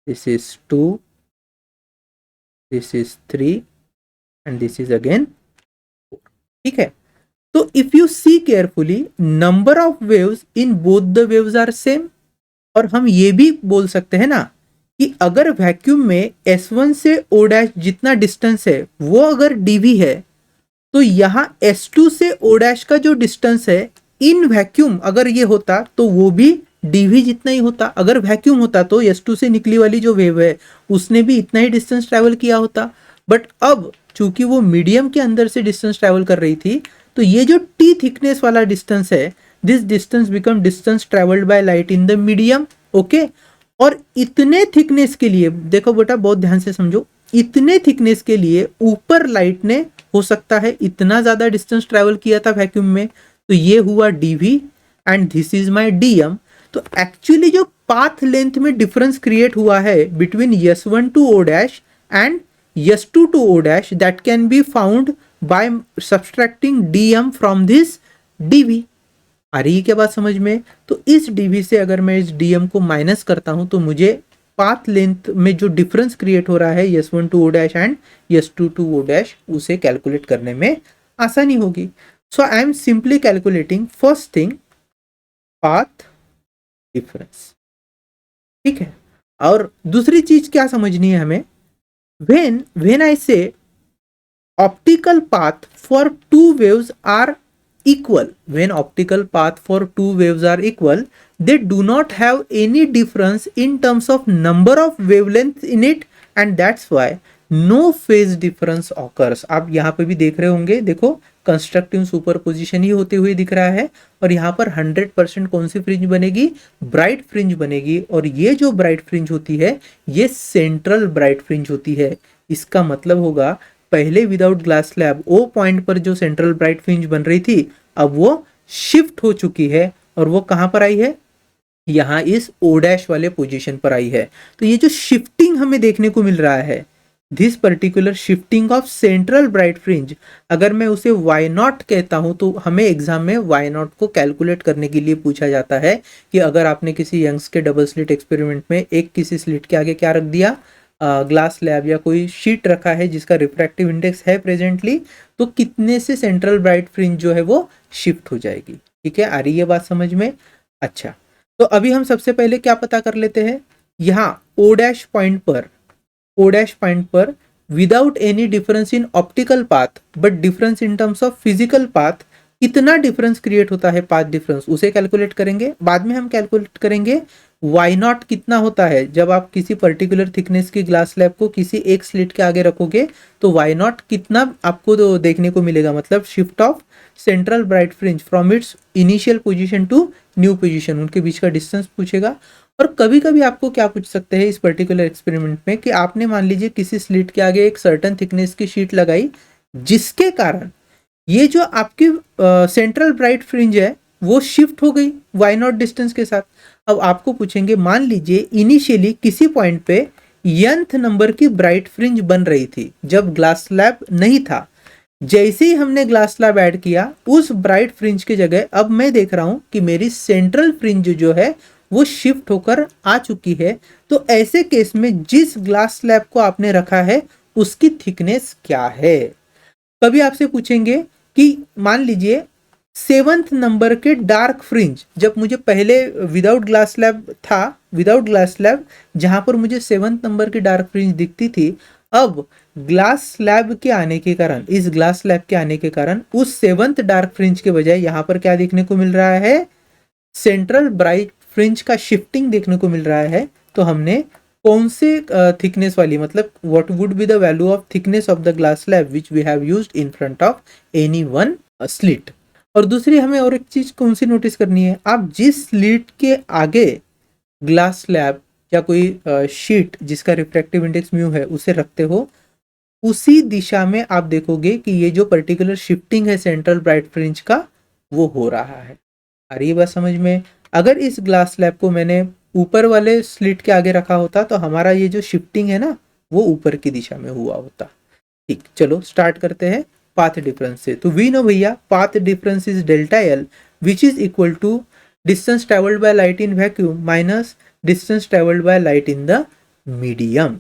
this is 2, this is 3 and this is again 4, ठीक है। तो if you see carefully, number of waves in both the waves are same. और हम ये भी बोल सकते हैं ना कि अगर वैक्यूम में S1 से O डैश जितना डिस्टेंस है वो अगर dv है, तो यहाँ S2 से O डैश का जो डिस्टेंस है इन वैक्यूम अगर ये होता तो वो भी dv जितना ही होता। अगर वैक्यूम होता तो S2 से निकली वाली जो वेव है उसने भी इतना ही डिस्टेंस ट्रैवल किया होता। बट अब चूंकि वो मीडियम के अंदर से डिस्टेंस ट्रैवल कर रही थी तो ये जो टी थिकनेस वाला डिस्टेंस है, this distance become distance travelled by light in the medium. Okay, और इतने थिकनेस के लिए देखो बेटा, बहुत ध्यान से समझो, इतने थिकनेस के लिए ऊपर लाइट ने हो सकता है इतना ज्यादा डिस्टेंस ट्रेवल किया था वैक्यूम में, तो ये हुआ dv and this is my dm। तो एक्चुअली जो पाथ लेंथ में डिफरेंस क्रिएट हुआ है between S1 to O dash and S2 to O dash, that can be found by subtracting dm from this dv। आ रही है क्या बात समझ में? तो इस dv से अगर मैं इस dm को माइनस करता हूं तो मुझे पाथ लेंथ में जो डिफरेंस क्रिएट हो रहा है S1 to O dash and S2 to O dash, उसे कैलकुलेट करने में आसानी होगी। So I am simply calculating first thing path difference. ठीक है, और दूसरी चीज क्या समझनी है हमें, व्हेन आई से optical path for two waves are equal, when optical path for two waves are equal, they do not have any difference in terms of number of wavelengths in it, and that's why no phase difference occurs। आप यहाँ पे भी देख रहे होंगे, देखो constructive superposition ही होते हुए दिख रहा है, और यहाँ पर 100% कौन सी फ्रिंज बनेगी, ब्राइट फ्रिंज बनेगी, और ये जो ब्राइट फ्रिंज होती है ये सेंट्रल ब्राइट फ्रिंज होती है। इसका मतलब होगा पहले without glass slab O point पर जो सेंट्रल ब्राइट फ्रिंज बन रही थी, अब वो शिफ्ट हो चुकी है, और वो कहां पर आई है, यहां इस ओ डैश वाले पोजीशन पर आई है। तो ये जो शिफ्टिंग हमें देखने को मिल रहा है, this particular shifting of central bright fringe, अगर मैं उसे वाई नॉट कहता हूं तो हमें एग्जाम में वाई नॉट को कैलकुलेट करने के लिए पूछा जाता है कि अगर आपने किसी यंग्स के डबल स्लिट एक्सपेरिमेंट में एक किसी स्लिट के आगे क्या रख दिया, ग्लास स्लैब या कोई शीट रखा है जिसका रिफ्रैक्टिव इंडेक्स है प्रेजेंटली, तो कितने से सेंट्रल ब्राइट फ्रिंज जो है वो शिफ्ट हो जाएगी। ठीक है, आ रही है बात समझ में? अच्छा, तो अभी हम सबसे पहले क्या पता कर लेते हैं, यहाँ ओ डैश पॉइंट पर without any difference in optical path but difference in terms of physical path, कितना डिफरेंस क्रिएट होता है पाथ डिफरेंस, उसे कैलकुलेट करेंगे। बाद में हम कैलकुलेट करेंगे वाई नॉट कितना होता है, जब आप किसी पर्टिकुलर थिकनेस की ग्लास स्लैब को किसी एक स्लिट के आगे रखोगे तो वाई नॉट कितना आपको तो देखने को मिलेगा, मतलब shift of central bright fringe from its initial position to new position, उनके बीच का डिस्टेंस पूछेगा। और कभी कभी आपको क्या पूछ सकते हैं इस पर्टिकुलर एक्सपेरिमेंट में कि आपने मान लीजिए किसी स्लिट के आगे एक सर्टन थिकनेस की शीट लगाई, जिसके कारण ये जो आपकी सेंट्रल ब्राइट फ्रिंज है वो शिफ्ट हो गई वाई नॉट डिस्टेंस के साथ। अब आपको पूछेंगे, मान लीजिए इनिशियली किसी पॉइंट पे nth नंबर की ब्राइट फ्रिंज बन रही थी जब ग्लास स्लैब नहीं था, जैसे ही हमने ग्लास स्लैब ऐड किया उस ब्राइट फ्रिंज की जगह अब मैं देख रहा हूं कि मेरी सेंट्रल फ्रिंज जो है वो शिफ्ट होकर आ चुकी है। तो ऐसे केस में जिस ग्लास स्लैब को आपने रखा है उसकी थिकनेस क्या है। कभी आपसे पूछेंगे कि मान लीजिए 7th नंबर के डार्क फ्रिंज, जब मुझे पहले विदाउट ग्लास स्लैब जहां पर मुझे 7th नंबर की डार्क फ्रिंज दिखती थी, अब ग्लास स्लैब के आने के कारण, इस ग्लास स्लैब के आने के कारण उस 7th डार्क फ्रिंज के बजाय यहां पर क्या देखने को मिल रहा है, सेंट्रल ब्राइट फ्रिंज का शिफ्टिंग देखने को मिल रहा है। तो हमने कौन से थिकनेस वाली, मतलब what would be the value of thickness of the glass slab which we have used in front of any one slit. और दूसरी हमें और एक चीज कौन सी नोटिस करनी है, आप जिस स्लिट के आगे ग्लास स्लैब या कोई शीट जिसका रिफ्रैक्टिव इंडेक्स म्यू है उसे रखते हो, उसी दिशा में आप देखोगे कि ये जो पर्टिकुलर शिफ्टिंग है सेंट्रल ब्राइट फ्रिंज का वो हो रहा है। आ रही है बात समझ में? अगर इस ग्लास स्लैब को मैंने ऊपर वाले स्लिट के आगे रखा होता तो हमारा ये जो शिफ्टिंग है ना वो ऊपर की दिशा में हुआ होता। ठीक, चलो स्टार्ट करते हैं पाथ डिफरेंस से। तो वी नो भैया path difference is delta L which is equal to distance travelled by light in vacuum minus distance travelled by light in the medium.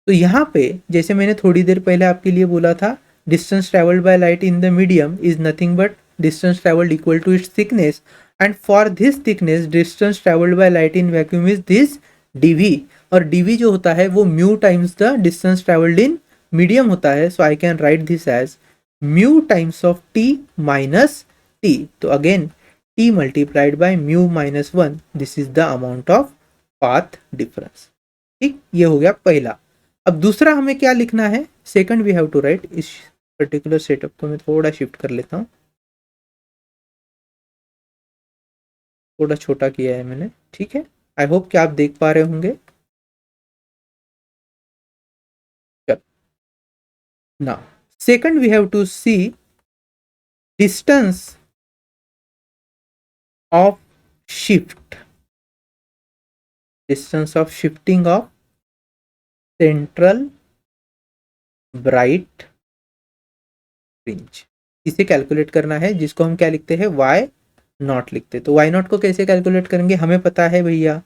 तो यहाँ पे जैसे मैंने थोड़ी देर पहले आपके लिए बोला था, distance travelled by light in the medium is nothing but distance travelled equal to its thickness, and for this thickness distance traveled by light in vacuum is this dv, और dv जो होता है वो mu times the distance traveled in medium होता है। so I can write this as mu times of t minus t, तो again t multiplied by mu minus 1, this is the amount of path difference। ठीक, ये हो गया पहला। अब दूसरा हमें क्या लिखना है, second we have to write, इस पर्टिकुलर सेटअप को मैं थोड़ा शिफ्ट कर लेता हूँ। थोड़ा छोटा किया है मैंने, ठीक है। आई होप कि आप देख पा रहे होंगे। Now, second we have to see distance of shift, distance of shifting of central bright fringe। इसे कैलकुलेट करना है, जिसको हम क्या लिखते हैं, y नॉट लिखते। तो y नॉट को कैसे कैलकुलेट करेंगे, हमें पता है भैया,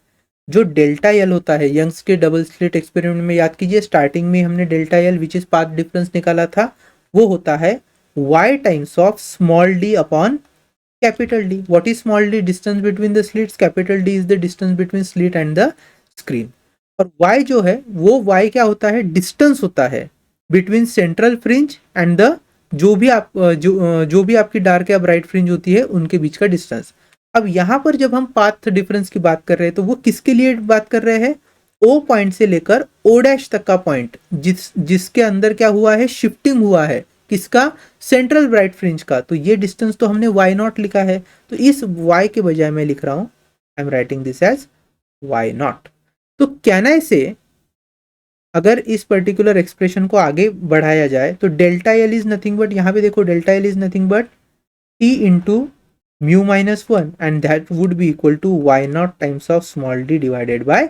जो डेल्टा एल होता है यंग्स के डबल स्लिट एक्सपेरिमेंट में, याद कीजिए स्टार्टिंग में हमने delta L which is path difference निकाला था, वो होता है y times of small d upon capital D। What is small d? Distance between the slits. Capital D is the distance between slit and the screen. और y जो है वो y क्या होता है, डिस्टेंस होता है between central fringe and the जो भी आपकी डार्क या ब्राइट फ्रिंज होती है उनके बीच का डिस्टेंस। अब यहाँ पर जब हम पाथ डिफरेंस की बात कर रहे हैं तो वो किसके लिए बात कर रहे हैं, ओ पॉइंट से लेकर ओ डैश तक का पॉइंट, जिसके अंदर क्या हुआ है, शिफ्टिंग हुआ है, किसका, सेंट्रल ब्राइट फ्रिंज का। तो ये डिस्टेंस तो हमने y नॉट लिखा है, तो इस y के बजाय मैं लिख रहा हूं, I am writing this as y nought. तो कैन आई से, अगर इस पर्टिकुलर एक्सप्रेशन को आगे बढ़ाया जाए तो delta L is nothing but, यहां पे देखो delta L is nothing but T into mu minus one, and that would be equal to Y nought times of small D divided by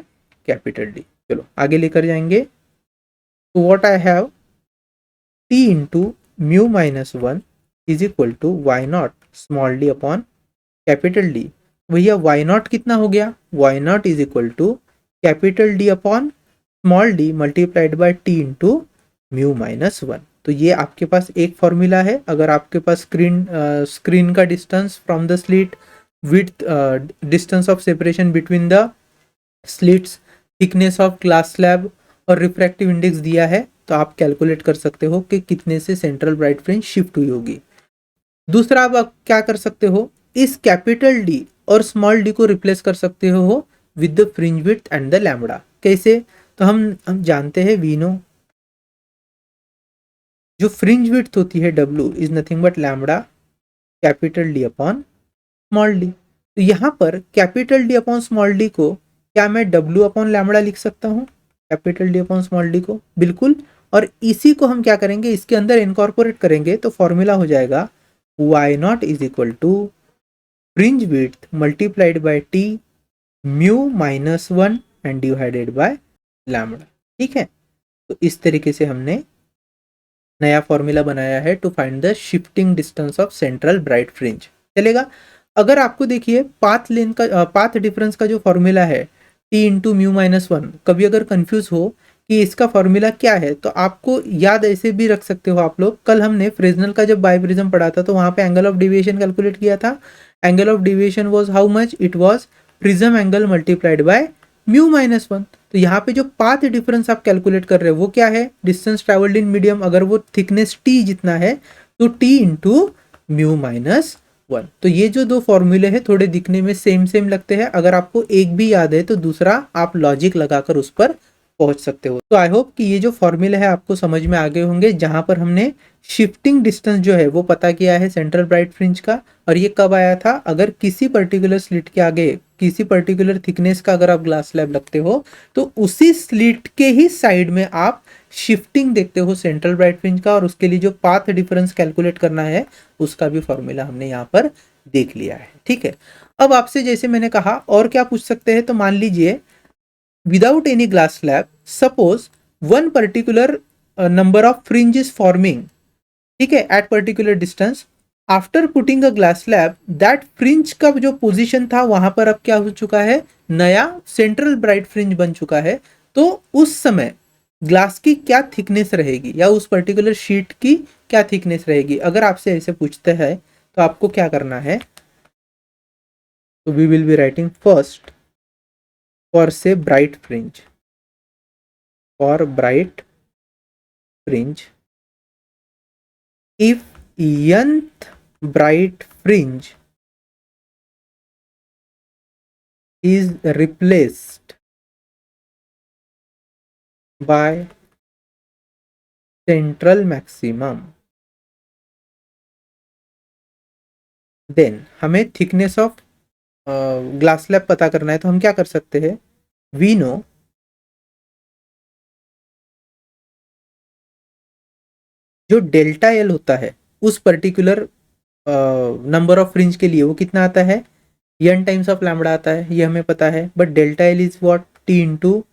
capital D. चलो आगे लेकर जाएंगे। तो what I have, T into mu minus one is equal to Y nought small D upon capital D. भैया Y not कितना हो गया, Y not is equal to capital D upon small D multiplied by T into mu minus one. तो ये आपके पास एक formula है। अगर आपके पास स्क्रीन का distance from the slit, width, distance of separation between the slits, thickness of glass slab और रिफ्रैक्टिव इंडेक्स दिया है, तो आप कैलकुलेट कर सकते हो कि कितने से सेंट्रल ब्राइट फ्रिंज शिफ्ट हुई होगी। दूसरा आप क्या कर सकते हो, इस कैपिटल डी और स्मॉल डी को रिप्लेस कर सकते हो with the fringe width and the lambda. कैसे, तो हम जानते हैं, वी नो, जो फ्रिंज विड्थ होती है W is nothing but lambda capital D upon small D. तो यहां पर capital D upon small D को क्या मैं W अपॉन लैम्बडा लिख सकता हूं, capital D upon small D को, बिल्कुल। और इसी को हम क्या करेंगे, इसके अंदर इनकॉर्पोरेट करेंगे, तो फॉर्मूला हो जाएगा y nought is equal to fringe width multiplied by T mu minus one and divided by lambda. ठीक है, तो इस तरीके से हमने नया फॉर्मूला बनाया है to find the shifting distance of central bright fringe. चलेगा। अगर आपको देखिए पाथ लेन का, पाथ डिफरेंस का जो फॉर्मूला है T into mu minus one, कभी अगर कंफ्यूज हो कि इसका फॉर्मूला क्या है, तो आपको याद ऐसे भी रख सकते हो आप लोग। कल हमने फ्रेजनल का जब बाइप्रिज्म पढ़ा था तो वहां पे एंगल ऑफ डिविएशन कैलकुलेट किया था। Angle of deviation was how much, it was prism angle multiplied by mu minus one. तो यहाँ पे जो पाथ डिफरेंस आप कैलकुलेट कर रहे हो वो क्या है, डिस्टेंस ट्रेवल्ड इन मीडियम, अगर वो थिकनेस टी जितना है तो T into mu minus one. तो ये जो दो फॉर्मूले हैं थोड़े दिखने में सेम सेम लगते हैं, अगर आपको एक भी याद है तो दूसरा आप लॉजिक लगाकर उस पर पहुंच सकते हो। तो आई होप कि ये जो फॉर्मूले है आपको समझ में आ गए होंगे, जहां पर हमने शिफ्टिंग डिस्टेंस जो है वो पता किया है सेंट्रल ब्राइट फ्रिंज का। और ये कब आया था, अगर किसी पर्टिकुलर स्लिट के आगे किसी पर्टिकुलर थिकनेस का अगर आप ग्लास स्लैब लगते हो तो उसी स्लिट के ही साइड में आप शिफ्टिंग देखते हो सेंट्रल ब्राइट फ्रिंज का, और उसके लिए जो पाथ डिफरेंस कैलकुलेट करना है उसका भी फॉर्मूला हमने यहाँ पर देख लिया है। ठीक है, अब आपसे जैसे मैंने कहा और क्या पूछ सकते हैं, तो मान लीजिए without any glass slab, suppose one particular number of fringes forming, ठीक है, at particular distance, after putting a glass slab, that fringe का जो पोजीशन था वहां पर अब क्या हो चुका है, नया सेंट्रल ब्राइट फ्रिंज बन चुका है। तो उस समय ग्लास की क्या थिकनेस रहेगी, या उस पर्टिकुलर शीट की क्या थिकनेस रहेगी, अगर आपसे ऐसे पूछते हैं तो आपको क्या करना है, तो we will be writing first for say bright fringe, for bright fringe, if nth bright fringe is replaced by central maximum, then हमें thickness of ग्लास स्लैब पता करना है तो हम क्या कर सकते हैं, वी नो जो डेल्टा एल होता है उस पर्टिकुलर नंबर ऑफ फ्रिंज के लिए वो कितना आता है, एन टाइम्स ऑफ लैम्बडा आता है, ये हमें पता है। But delta L is what, T into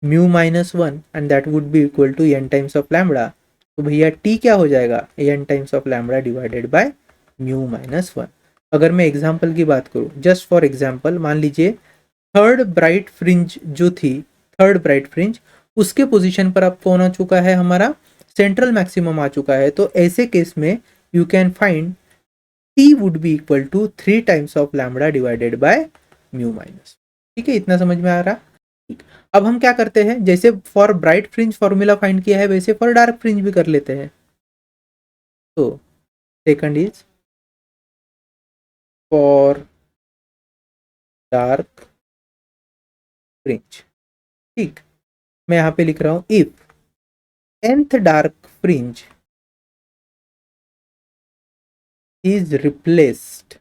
mu minus one and that would be equal to N times of lambda. तो भैया टी क्या हो जाएगा, N times of lambda divided by mu minus one. अगर मैं एग्जाम्पल की बात करूँ, जस्ट फॉर एग्जाम्पल मान लीजिए थर्ड ब्राइट फ्रिंज जो थी, थर्ड ब्राइट फ्रिंज उसके पोजीशन पर अब कौन आ चुका है, हमारा सेंट्रल मैक्सिमम आ चुका है। तो ऐसे केस में you can find T would be equal to 3 times of lambda divided by mu minus. ठीक है, इतना समझ में आ रहा। ठीक। अब हम क्या करते हैं, जैसे for bright fringe formula find किया है वैसे फॉर डार्क फ्रिंज भी कर लेते हैं। तो second is for dark fringe. ठीक, मैं यहाँ पे लिख रहा हूँ if nth dark fringe is replaced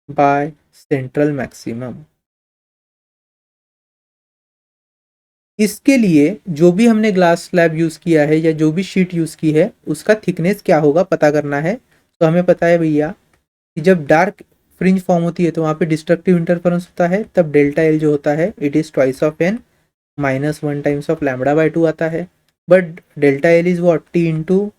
by central maximum। इसके लिए जो भी हमने ग्लास स्लैब यूज किया है या जो भी शीट यूज की है उसका थिकनेस क्या होगा पता करना है। तो हमें पता है भैया कि जब डार्क फ्रिंज फॉर्म होती है तो वहां पे डिस्ट्रक्टिव इंटरफेरेंस होता है, तब डेल्टा एल जो होता है it is twice of N minus one times of lambda by two आता है। But delta L is what, T into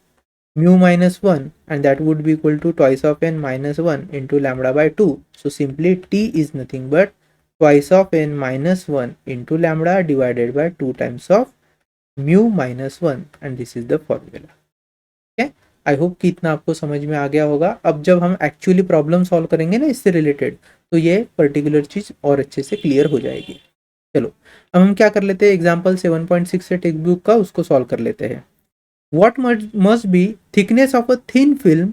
mu minus 1 and that would be equal to twice of n minus 1 into lambda by 2. So simply t is nothing but twice of n minus 1 into lambda divided by 2 times of mu minus 1 and this is the formula. Okay, I hope कि इतना आपको समझ में आ गया होगा। अब जब हम एक्चुअली प्रॉब्लम सॉल्व करेंगे ना इससे रिलेटेड तो ये पर्टिकुलर चीज और अच्छे से क्लियर हो जाएगी। चलो अब हम क्या कर लेते हैं, एग्जाम्पल 7.6 से टेक्स्ट बुक का उसको सॉल्व कर लेते हैं। What must be thickness of a thin film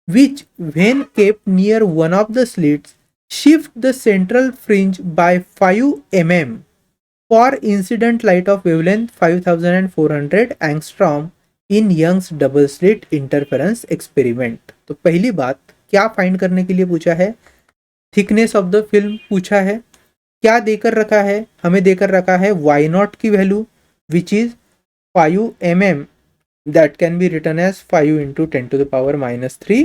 which, when kept near one of the slits, shift the central fringe by 5 mm for incident light of wavelength 5400 angstrom in Young's double slit interference experiment। तो पहली बात क्या find करने के लिए पूछा है, thickness of the film पूछा है। क्या देकर रखा है, हमें देकर रखा है y नॉट की value which is 5 mm, that can be written as 5 into 10 to the power minus 3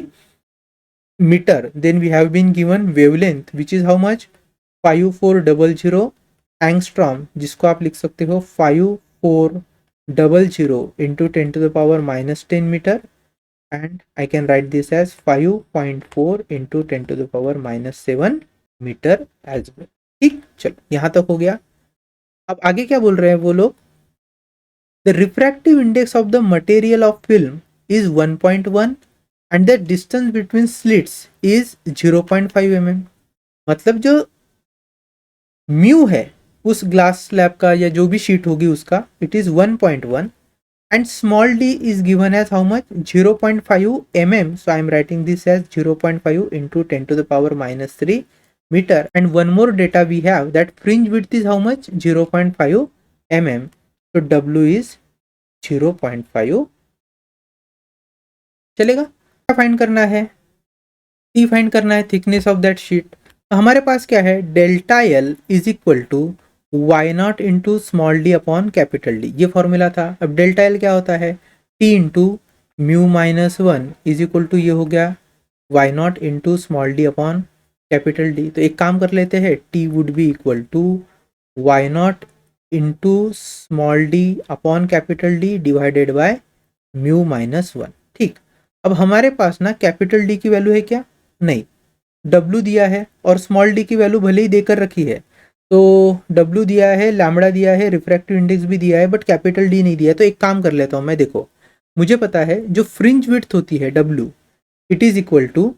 meter. Then we have been given wavelength which is how much, 5400 angstrom, जिसको आप लिख सकते हो 5400 into 10 to the power minus 10 meter and I can write this as 5.4 into 10 to the power minus 7 meter as well। ठीक, चलो यहाँ तक हो गया। अब आगे क्या बोल रहे हैं वो लोग, the refractive index of the material of film is 1.1 and the distance between slits is 0.5 mm। मतलब जो म्यू है उस ग्लास स्लैब का या जो भी शीट होगी उसका it is 1.1 and small d is given as how much, 0.5 mm, so I am writing this as 0.5 into 10 to the power minus 3 meter and one more data we have that fringe width is how much, 0.5 mm, so w is 0.5। चलेगा, क्या find करना है, T find करना है, thickness of that sheet. तो हमारे पास क्या है, delta L is equal to Y nought into small D upon capital D, ये फॉर्मूला था। अब डेल्टा एल क्या होता है, T into mu minus one is equal to ये हो गया Y nought into small D upon capital D. तो एक काम कर लेते हैं, T would be equal to Y nought into small D upon capital D divided by mu minus one. ठीक, अब हमारे पास ना कैपिटल डी की वैल्यू है क्या, नहीं, डब्ल्यू दिया है और स्मॉल डी की वैल्यू भले ही देकर रखी है, तो डब्ल्यू दिया है, लैम्बडा दिया है, रिफ्रैक्टिव इंडेक्स भी दिया है, बट कैपिटल डी नहीं दिया है। तो एक काम कर लेता हूँ मैं, देखो मुझे पता है जो फ्रिंज विड्थ होती है W it is equal to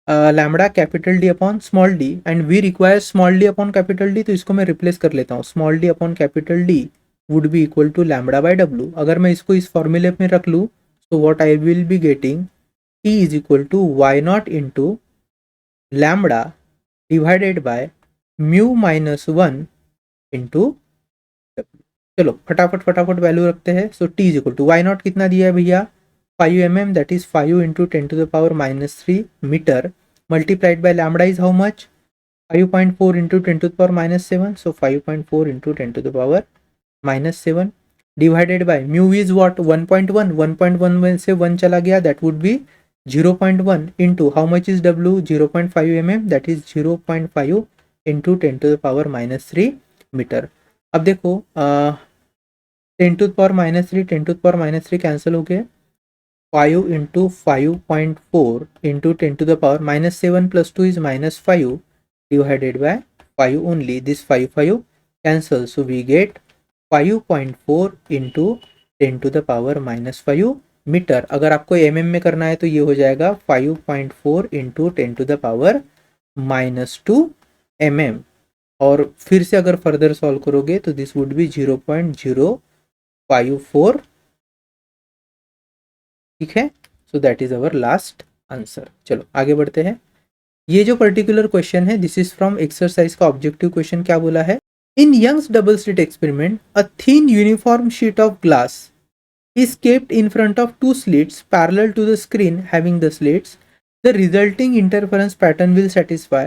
lambda capital D upon small D and we require small D upon capital D, तो इसको मैं रिप्लेस कर लेता हूँ, small D upon capital D would be equal to lambda by W. अगर मैं इसको इस फॉर्मूले में रख लूँ तो what I will be getting, T is equal to Y nought into lambda divided by mu minus one into W. चलो फटाफट फटाफट वैल्यू रखते हैं। So T is equal to Y not कितना दिया है भैया, 5 mm, that is 5 into 10 to the power minus 3 metre multiplied by lambda is how much? 5.4 into 10 to the power minus 7. So 5.4 into 10 to the power minus 7 divided by mu is what? 1.1. 1.1 में से 1 चला गया, that would be 0.1 into how much is W? 0.5 mm, that is 0.5 into 10 to the power minus 3 metre. अब देखो 10 to the power minus 3 10 to the power minus 3 cancel हो गए. 5 into 5.4 into 10 to the power minus 7 plus 2 is minus 5 divided by 5 only. This 5 cancel, so we get 5.4 into 10 to the power minus 5 metre. अगर आपको mm में करना है तो ये हो जाएगा 5.4 into 10 to the power minus 2 mm. और फिर से अगर फर्दर सॉल्व करोगे तो दिस वुड बी 0.054. ठीक है, so that is our last answer. चलो आगे बढ़ते हैं. ये जो पर्टिकुलर क्वेश्चन है दिस इज फ्रॉम एक्सरसाइज का ऑब्जेक्टिव क्वेश्चन. क्या बोला है? In Young's double slit experiment a thin uniform sheet of glass is kept in front of two slits parallel to the screen having the slits. The resulting interference pattern will satisfy.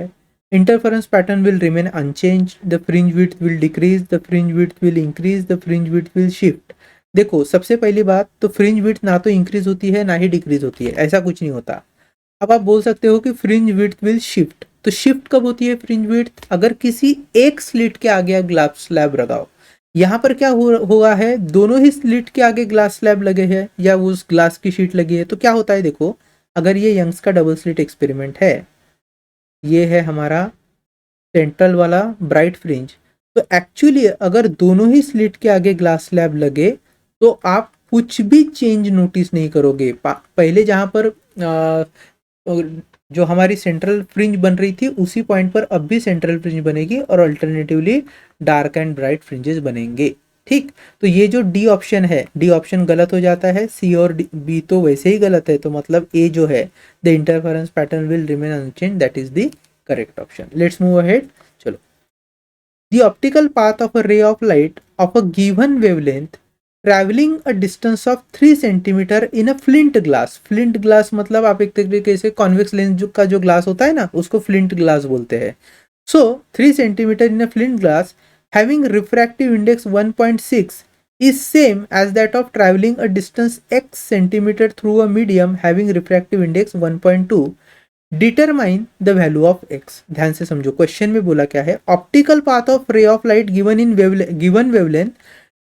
Interference pattern will remain unchanged. The fringe width will decrease. The fringe width will increase. The fringe width will shift. देखो सबसे पहली बात तो fringe width ना तो increase होती है ना ही डिक्रीज होती है, ऐसा कुछ नहीं होता. अब आप बोल सकते हो कि फ्रिंज विड्थ विल शिफ्ट. तो शिफ्ट कब होती है फ्रिंज विड्थ? अगर किसी एक स्लिट के आगे ग्लास स्लैब लगाओ. यहाँ पर क्या हुआ है, दोनों ही स्लिट के आगे ग्लास स्लैब लगे हैं या उस ग्लास की शीट लगी है. तो क्या होता है देखो, अगर ये यंग्स का डबल स्लिट एक्सपेरिमेंट है, ये है हमारा सेंट्रल वाला ब्राइट फ्रिंज, तो एक्चुअली अगर दोनों ही स्लिट के आगे ग्लास स्लैब लगे तो आप कुछ भी चेंज नोटिस नहीं करोगे. पहले जहाँ पर जो हमारी सेंट्रल फ्रिंज बन रही थी उसी पॉइंट पर अब भी सेंट्रल फ्रिंज बनेगी और alternatively dark and bright fringes बनेंगे. ठीक, तो ये जो डी ऑप्शन है, डी ऑप्शन गलत हो जाता है. सी और बी तो वैसे ही गलत है, तो मतलब ए जो है the interference pattern will remain unchange, that is the correct option. Let's move ahead. चलो, the optical path of a ray of light of a given wavelength travelling a distance of 3 centimetre in a flint glass. Flint glass मतलब आप एक तरीके से convex lens का जो glass होता है ना, उसको फ्लिंट ग्लास बोलते हैं. सो 3 centimetre in a flint glass having refractive index 1.6 is same as that of traveling a distance x centimeter through a medium having refractive index 1.2. Determine the value of x. ध्यान से समझो, question में बोला क्या है, optical path of रे of light given in given wavelength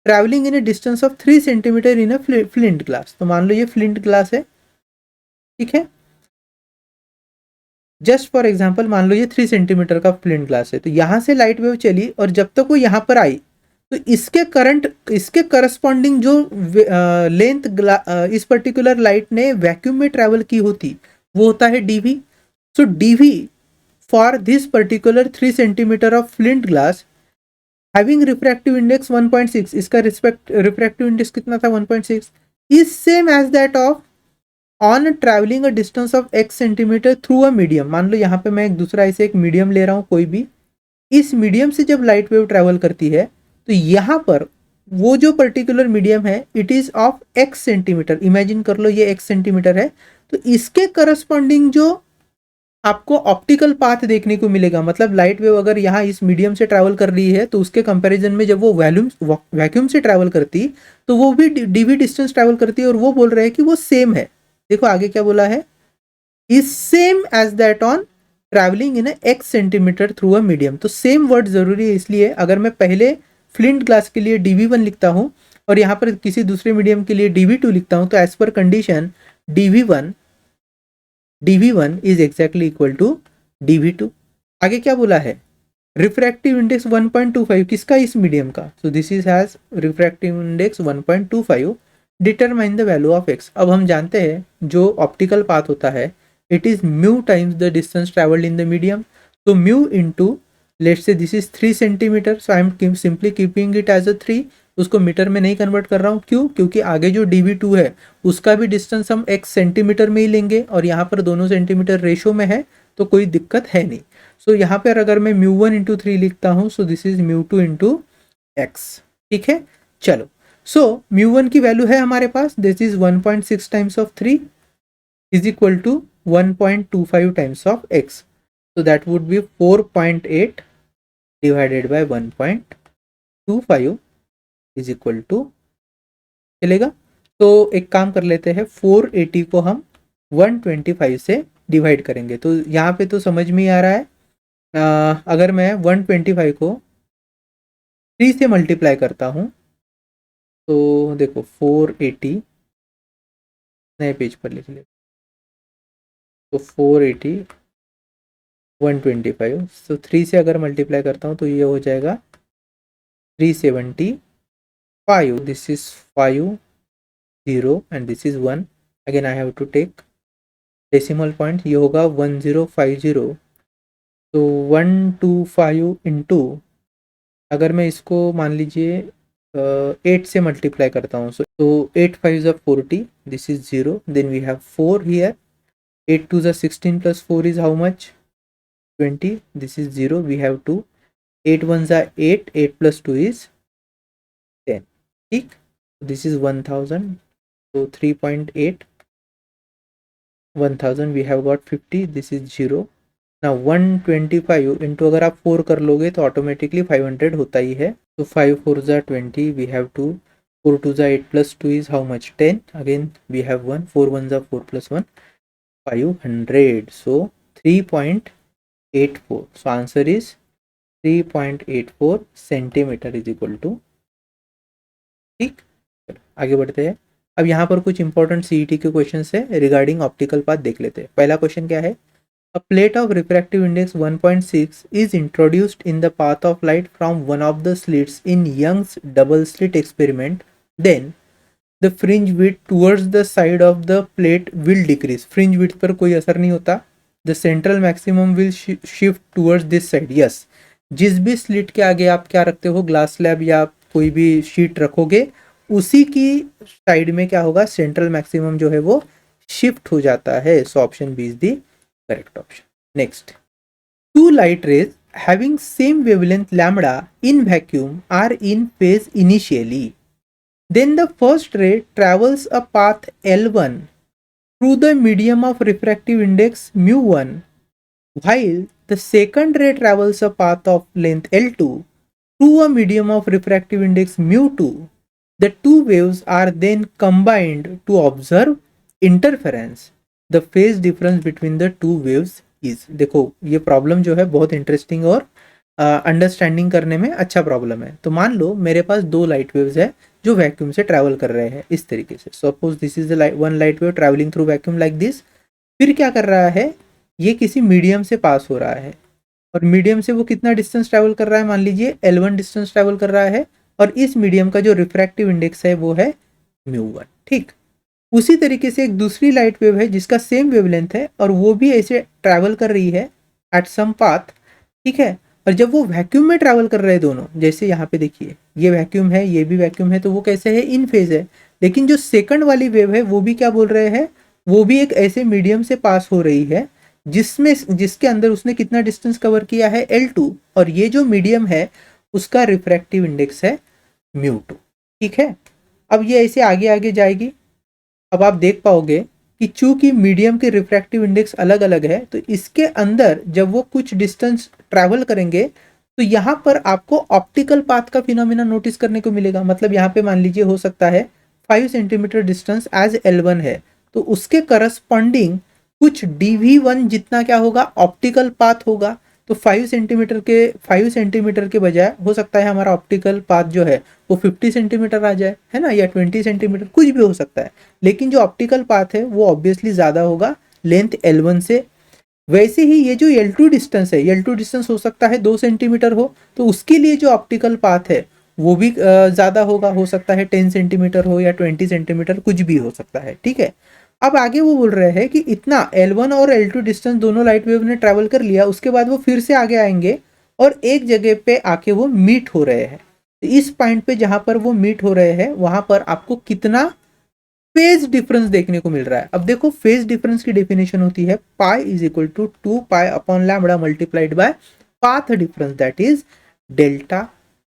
travelling in A distance of 3 centimetre in a flint glass. तो मान लो ये फ्लिंट ग्लास है, ठीक है. जस्ट फॉर एग्जाम्पल मान लो ये 3 सेंटीमीटर का फ्लिंट ग्लास है, तो यहां से लाइट वेव चली और जब तक वो यहां पर आई तो इसके करस्पॉन्डिंग जो लेंथ इस पर्टिकुलर लाइट ने वैक्यूम में ट्रेवल की होती वो होता है DV. So DV for this particular 3 centimetre of flint glass having refractive index 1.6, इसका रिफ्रैक्टिव इंडेक्स कितना था 1.6, is same as that of on travelling a distance of x centimetre through a medium. मान लो यहाँ पे मैं एक दूसरा ऐसे एक मीडियम ले रहा हूँ कोई भी, इस मीडियम से जब लाइट वेव ट्रैवल करती है तो यहाँ पर वो जो पर्टिकुलर मीडियम है it is of x centimetre. Imagine कर लो ये x सेंटीमीटर है, तो इसके करस्पॉन्डिंग जो आपको ऑप्टिकल पाथ देखने को मिलेगा, मतलब लाइट वेव अगर यहाँ इस मीडियम से ट्रैवल कर रही है तो उसके कंपैरिजन में जब वो वैक्यूम से ट्रैवल करती तो वो भी डीवी डिस्टेंस ट्रैवल करती है और वो बोल रहे हैं कि वो सेम है. देखो आगे क्या बोला है, is same as that on travelling in x centimetre through a medium. तो सेम वर्ड जरूरी है, इसलिए अगर मैं पहले फ्लिंट ग्लास के लिए dv1 लिखता हूं और यहां पर किसी दूसरे मीडियम के लिए dv2 लिखता हूं तो as per condition dv1 is exactly equal to dv2. आगे क्या बोला है, रिफ्रैक्टिव इंडेक्स 1.25 किसका, इस मीडियम का. सो this is has refractive index 1.25. Determine the value of x. अब हम जानते हैं जो ऑप्टिकल पाथ होता है it is mu times the distance travelled in the medium. तो mu into let's say this is 3 centimetre, so I am simply keeping it as a 3. उसको metre में नहीं कन्वर्ट कर रहा हूँ, क्यों, क्योंकि आगे जो dv2 है उसका भी डिस्टेंस हम x सेंटीमीटर में ही लेंगे और यहाँ पर दोनों सेंटीमीटर रेशो में है तो कोई दिक्कत है नहीं. सो यहाँ पर अगर मैं म्यू1 इंटू 3 लिखता हूँ so this is mu two into X. ठीक है, चलो. सो म्यू1 की वैल्यू है हमारे पास, this is 1.6 times of 3 is equal to 1.25 times of x. So that would be 4.8 divided by 1.25 is equal to, चलेगा। तो एक काम कर लेते हैं, 480 को हम 125 से डिवाइड करेंगे। तो यहाँ पे तो समझ में ही आ रहा है, अगर मैं 125 को 3 से मल्टीप्लाई करता हूँ तो देखो 480, नए पेज पर लिख ले, तो 480 125, तो 3 से अगर मल्टीप्लाई करता हूँ तो ये हो जाएगा 375, this is 5 0 and this is 1, again I have to take decimal point, ये होगा 1050। तो 125 इंटू, अगर मैं इसको मान लीजिए 8 से मल्टीप्लाई करता हूँ, तो 8 5 is 40, this is 0, then we have 4 here, 8 2 is 16 plus 4 is how much, 20, this is 0, we have 2, 8 1s are 8, 8 plus 2 is 10, ठीक, this is 1000, so 3.8, 1000 we have got 50, this is 0। now 125 into अगर आप 4 कर लोगे तो automatically 500 होता ही है, तो 5 4s are 20, we have 2, 4 2s are 8 plus 2 is how much, 10, again we have 1, 4 1s are 4 plus 1, 500, so 3.84, so answer is 3.84 centimetre is equal to, ठीक। आगे बढ़ते हैं। अब यहाँ पर कुछ इंपॉर्टेंट सीईटी के क्वेश्चन है रिगार्डिंग ऑप्टिकल पाथ देख लेते हैं। पहला क्वेश्चन क्या है, a plate of refractive index 1.6 is introduced in the path of light from one of the slits in Young's double slit experiment, then the fringe width towards the side of the plate will decrease, fringe width पर कोई असर नहीं होता, the central maximum will shift towards this side, yes, जिस भी slit के आगे आप क्या रखते हो, ग्लास स्लैब या कोई भी शीट रखोगे, उसी की साइड में क्या होगा, सेंट्रल मैक्सिमम जो है वो शिफ्ट हो जाता है। So option B is the correct option. Next, two light rays having same wavelength lambda in vacuum are in phase initially, then the first ray travels a path L1 through the medium of refractive index μ1 while the second ray travels a path of length L2 through a medium of refractive index μ2, the two waves are then combined to observe interference. The phase difference between the two waves is, देखो ये problem जो है बहुत interesting और understanding करने में अच्छा problem है। तो मान लो मेरे पास दो लाइट वेव्स है जो वैक्यूम से ट्रैवल कर रहे हैं इस तरीके से, suppose this is one light wave travelling through vacuum like this, फिर क्या कर रहा है, ये किसी मीडियम से पास हो रहा है, और मीडियम से वो कितना डिस्टेंस ट्रैवल कर रहा है, मान लीजिए L1 डिस्टेंस ट्रैवल कर रहा है, और इस मीडियम का जो रिफ्रैक्टिव इंडेक्स है वो है μ1, ठीक। उसी तरीके से एक दूसरी लाइट वेव है जिसका सेम वेवलेंथ है और वो भी ऐसे ट्रैवल कर रही है एट सम पाथ, ठीक है, और जब वो वैक्यूम में ट्रैवल कर रहे हैं दोनों, जैसे यहाँ पे देखिए ये वैक्यूम है ये भी वैक्यूम है, तो वो कैसे है, इन फेज है, लेकिन जो सेकंड वाली वेव है वो भी क्या बोल रहे हैं, वो भी एक ऐसे मीडियम से पास हो रही है जिसके अंदर उसने कितना डिस्टेंस कवर किया है L2, और ये जो मीडियम है उसका रिफ्रैक्टिव इंडेक्स है μ2, ठीक है। अब ये ऐसे आगे आगे जाएगी, अब आप देख पाओगे कि चूंकि मीडियम के रिफ्रैक्टिव इंडेक्स अलग अलग है, तो इसके अंदर जब वो कुछ डिस्टेंस ट्रैवल करेंगे तो यहाँ पर आपको ऑप्टिकल पाथ का फिनोमिना नोटिस करने को मिलेगा। मतलब यहाँ पे मान लीजिए हो सकता है 5 सेंटीमीटर डिस्टेंस एज L1 है, तो उसके करस्पॉन्डिंग कुछ dV1 जितना क्या होगा, ऑप्टिकल पाथ होगा। तो 5 सेंटीमीटर के बजाय हो सकता है हमारा ऑप्टिकल पाथ जो है वो 50 सेंटीमीटर आ जाए, है ना, या 20 सेंटीमीटर, कुछ भी हो सकता है, लेकिन जो ऑप्टिकल पाथ है वो ऑब्वियसली ज़्यादा होगा लेंथ L1 से। वैसे ही ये जो L2 डिस्टेंस है, L2 डिस्टेंस हो सकता है 2 सेंटीमीटर हो, तो उसके लिए जो ऑप्टिकल पाथ है वो भी ज़्यादा होगा, हो सकता है 10 सेंटीमीटर हो या 20 सेंटीमीटर, कुछ भी हो सकता है, ठीक है। अब आगे वो बोल रहे हैं कि इतना L1 और L2 डिस्टेंस दोनों लाइट वेव ने ट्रैवल कर लिया, उसके बाद वो फिर से आगे आएंगे और एक जगह पे आके वो मीट हो रहे हैं। तो इस पॉइंट पे जहां पर वो मीट हो रहे हैं वहां पर आपको कितना फेज डिफरेंस देखने को मिल रहा है। अब देखो फेज डिफरेंस की डेफिनेशन होती है pi is equal to 2 pi upon lambda multiplied by path difference, that is delta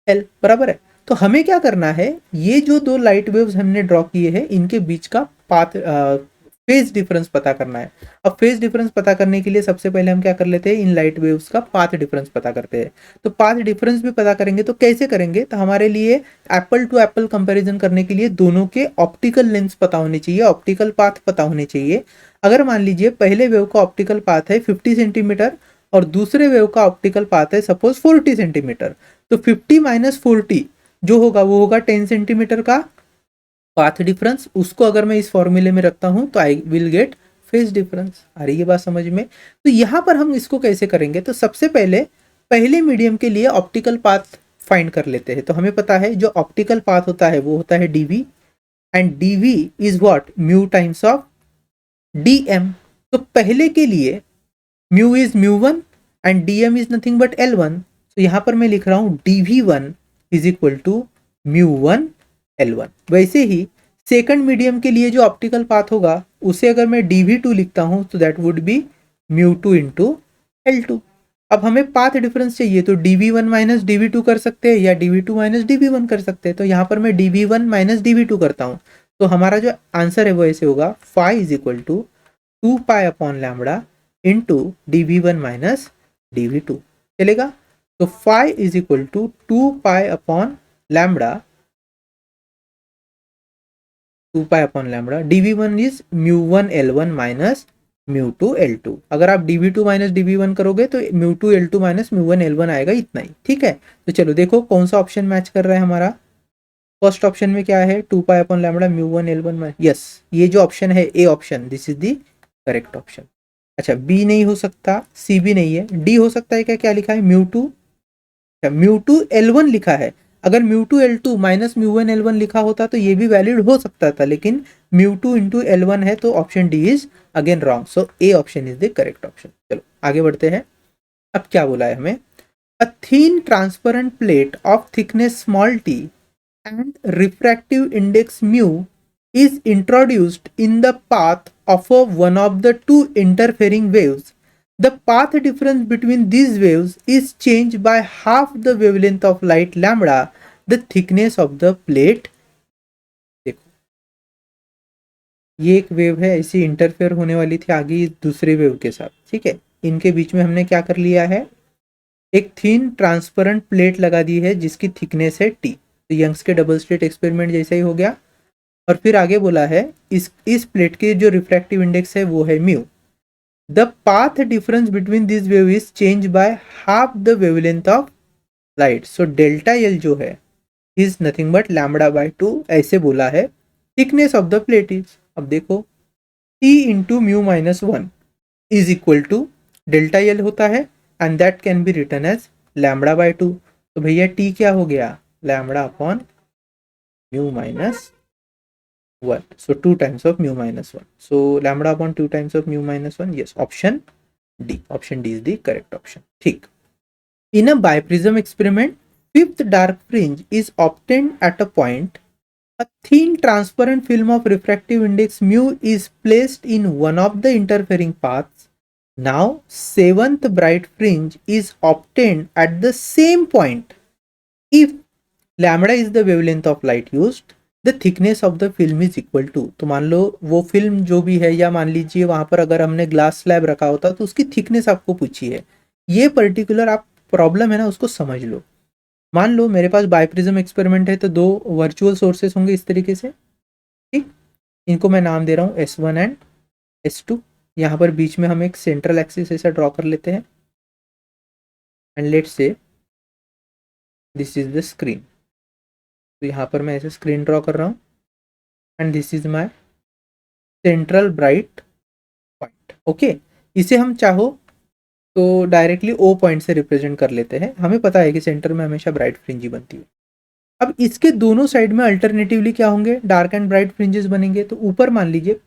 L, बराबर है। तो हमें क्या करना है, ये जो दो लाइट वेव्स हमने ड्रॉ किए हैं इनके बीच का पाथ फेज डिफरेंस पता करना है। अब फेज डिफरेंस पता करने के लिए सबसे पहले हम क्या कर लेते हैं, इन लाइट वेव्स का पाथ डिफरेंस पता करते हैं। तो पाथ डिफरेंस भी पता करेंगे तो कैसे करेंगे, तो हमारे लिए एप्पल टू एप्पल कंपैरिजन करने के लिए दोनों के ऑप्टिकल लेंस पता होने चाहिए, ऑप्टिकल पाथ पता होने चाहिए। अगर मान लीजिए पहले वेव का ऑप्टिकल पाथ है 50 सेंटीमीटर और दूसरे वेव का ऑप्टिकल पाथ है सपोज 40 सेंटीमीटर, तो 50 माइनस 40 जो होगा वो होगा 10 सेंटीमीटर का पाथ डिफरेंस। उसको अगर मैं इस फॉर्मूले में रखता हूं तो I will get phase difference. आ रही है बात समझ में। तो यहां पर हम इसको कैसे करेंगे, तो सबसे पहले पहले मीडियम के लिए ऑप्टिकल पाथ फाइंड कर लेते हैं। तो हमें पता है जो ऑप्टिकल पाथ होता है वो होता है DV, and DV is what, mu times of DM. तो पहले के लिए mu is mu one and DM is nothing but L one. तो यहां पर मैं लिख रहा हूं DV one is equal to mu one L one. वैसे ही सेकंड मीडियम के लिए जो ऑप्टिकल पाथ होगा उसे अगर मैं dv2 लिखता हूं तो that would be mu two into L two. अब हमें पाथ डिफरेंस चाहिए तो dv1 माइनस dv2 कर सकते हैं या dv2 माइनस dv1 कर सकते हैं। तो यहाँ पर मैं dv1 माइनस dv2 करता हूँ तो हमारा जो आंसर है वो ऐसे होगा, phi is equal to 2 pi upon lambda into dv1 minus dv2। चलेगा। तो phi is equal to 2 pi upon lambda 2 pi upon lambda, dv1 is mu one L one minus mu two L two. अगर आप dv2 minus dv1 करोगे तो mu two L two minus mu one L one आएगा, इतना ही। ठीक है। तो चलो देखो कौन सा ऑप्शन मैच कर रहा है हमारा। फर्स्ट ऑप्शन में क्या है, 2 pi upon lambda mu one L one. Yes, ये जो ऑप्शन है A option, this is the correct option. अच्छा, बी नहीं हो सकता, सी भी नहीं है, डी हो सकता है क्या, क्या लिखा है म्यू टू एल वन लिखा है। अगर mu two L two minus mu one L one लिखा होता तो ये भी वैलिड हो सकता था, लेकिन mu two into L one है तो option D is again wrong. So A option is the correct option. चलो आगे बढ़ते हैं। अब क्या बोला है हमें, a thin transparent plate of thickness small T and refractive index mu is introduced in the path of one of the two interfering waves. The path difference between these waves is changed by half the wavelength of light lambda, the thickness of the plate. देखो ये एक wave है, ऐसी interfere होने वाली थी आगे दूसरे वेव के साथ। ठीक है, इनके बीच में हमने क्या कर लिया है, एक थीन ट्रांसपेरेंट प्लेट लगा दी है जिसकी थिकनेस है टी। तो यंग्स के डबल स्लिट एक्सपेरिमेंट जैसा ही हो गया। और फिर आगे बोला है इस प्लेट के जो रिफ्रैक्टिव इंडेक्स है वो है mu. The path difference between this wave is change by half the wavelength of light. So delta L जो है is nothing but lambda by two, ऐसे बोला है। Thickness of the plate is, अब देखो T into mu minus one is equal to delta L होता है and that can be return as lambda by two. तो भैया टी क्या हो गया, lambda upon mu minus 1. So 2 times of mu minus 1. So lambda upon 2 times of mu minus 1. Yes, option D. Option D is the correct option. ठीक. In a biprism experiment, fifth dark fringe is obtained at a point. A thin transparent film of refractive index mu is placed in one of the interfering paths. Now seventh bright fringe is obtained at the same point. If lambda is the wavelength of light used, the thickness of the film is equal to. तो मान लो वो film जो भी है, या मान लीजिए वहां पर अगर हमने ग्लास स्लैब रखा होता तो उसकी थिकनेस आपको पूछी है। ये पर्टिकुलर आप प्रॉब्लम है ना उसको समझ लो। मान लो मेरे पास बाइप्रिज्म एक्सपेरिमेंट है तो दो वर्चुअल सोर्सेस होंगे इस तरीके से। ठीक, इनको मैं नाम दे रहा हूँ S1 एंड S2। यहाँ पर बीच में हम एक सेंट्रल एक्सिस ऐसा ड्रॉ कर लेते हैं and let's say this is the screen. तो यहाँ पर मैं ऐसे स्क्रीन ड्रॉ कर रहा हूँ and this is my central bright point. Okay, इसे हम चाहो तो डायरेक्टली ओ पॉइंट से रिप्रेजेंट कर लेते हैं। हमें पता है कि सेंटर में हमेशा ब्राइट फ्रिंज ही बनती है। अब इसके दोनों साइड में अल्टरनेटिवली क्या होंगे, डार्क एंड ब्राइट फ्रिंजेस बनेंगे। तो ऊपर मान लीजिए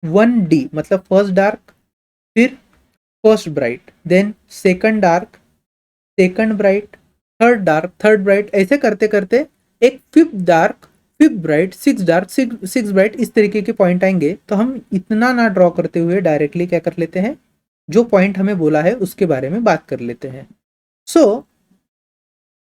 1D मतलब फर्स्ट डार्क, फिर first bright, then second dark, second bright, third dark, third bright, ऐसे करते करते एक fifth dark, fifth bright, six dark, six bright, इस तरीके के पॉइंट आएंगे। तो हम इतना ना ड्रॉ करते हुए डायरेक्टली क्या कर लेते हैं, जो पॉइंट हमें बोला है उसके बारे में बात कर लेते हैं। सो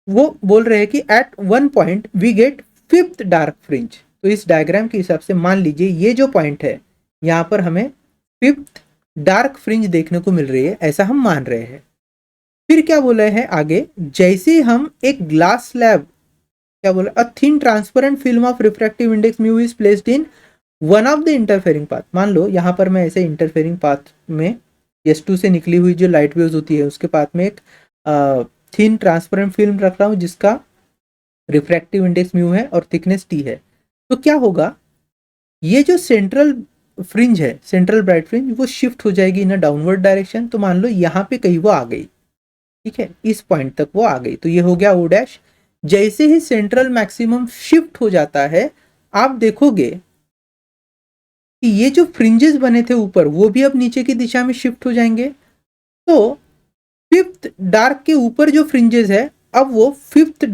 वो बोल रहे हैं कि at one point we get fifth dark fringe. तो इस डायग्राम के हिसाब से मान लीजिए ये जो पॉइंट है यहाँ पर हमें फिफ्थ डार्क फ्रिंज देखने को मिल रही है, ऐसा हम मान रहे हैं। फिर क्या बोला है आगे, जैसे हम एक ग्लास स्लैब, क्या बोला, a thin transparent film of refractive index mu is placed in one of the interfering path. मान लो यहाँ पर मैं ऐसे इंटरफेरिंग पाथ में S2 से निकली हुई जो लाइट वेव्स होती है उसके पाथ में एक थिन ट्रांसपेरेंट फिल्म रख रहा हूँ जिसका रिफ्रैक्टिव इंडेक्स म्यू है और थिकनेस T है। तो क्या होगा, ये जो सेंट्रल फ्रिंज है, सेंट्रल ब्राइट फ्रिंज, वो शिफ्ट हो जाएगी इन अ डाउनवर्ड डायरेक्शन। तो मान लो यहाँ पे कहीं वो आ गई, ठीक है, इस पॉइंट तक वो आ गई, तो ये हो गया O डैश। जैसे ही सेंट्रल मैक्सिमम शिफ्ट हो जाता है, आप देखोगे कि ये जो फ्रिंजेस बने थे ऊपर वो भी अब नीचे की दिशा में शिफ्ट हो जाएंगे। तो फिफ्थ डार्क के ऊपर जो फ्रिंजेस है, अब वो फिफ्थ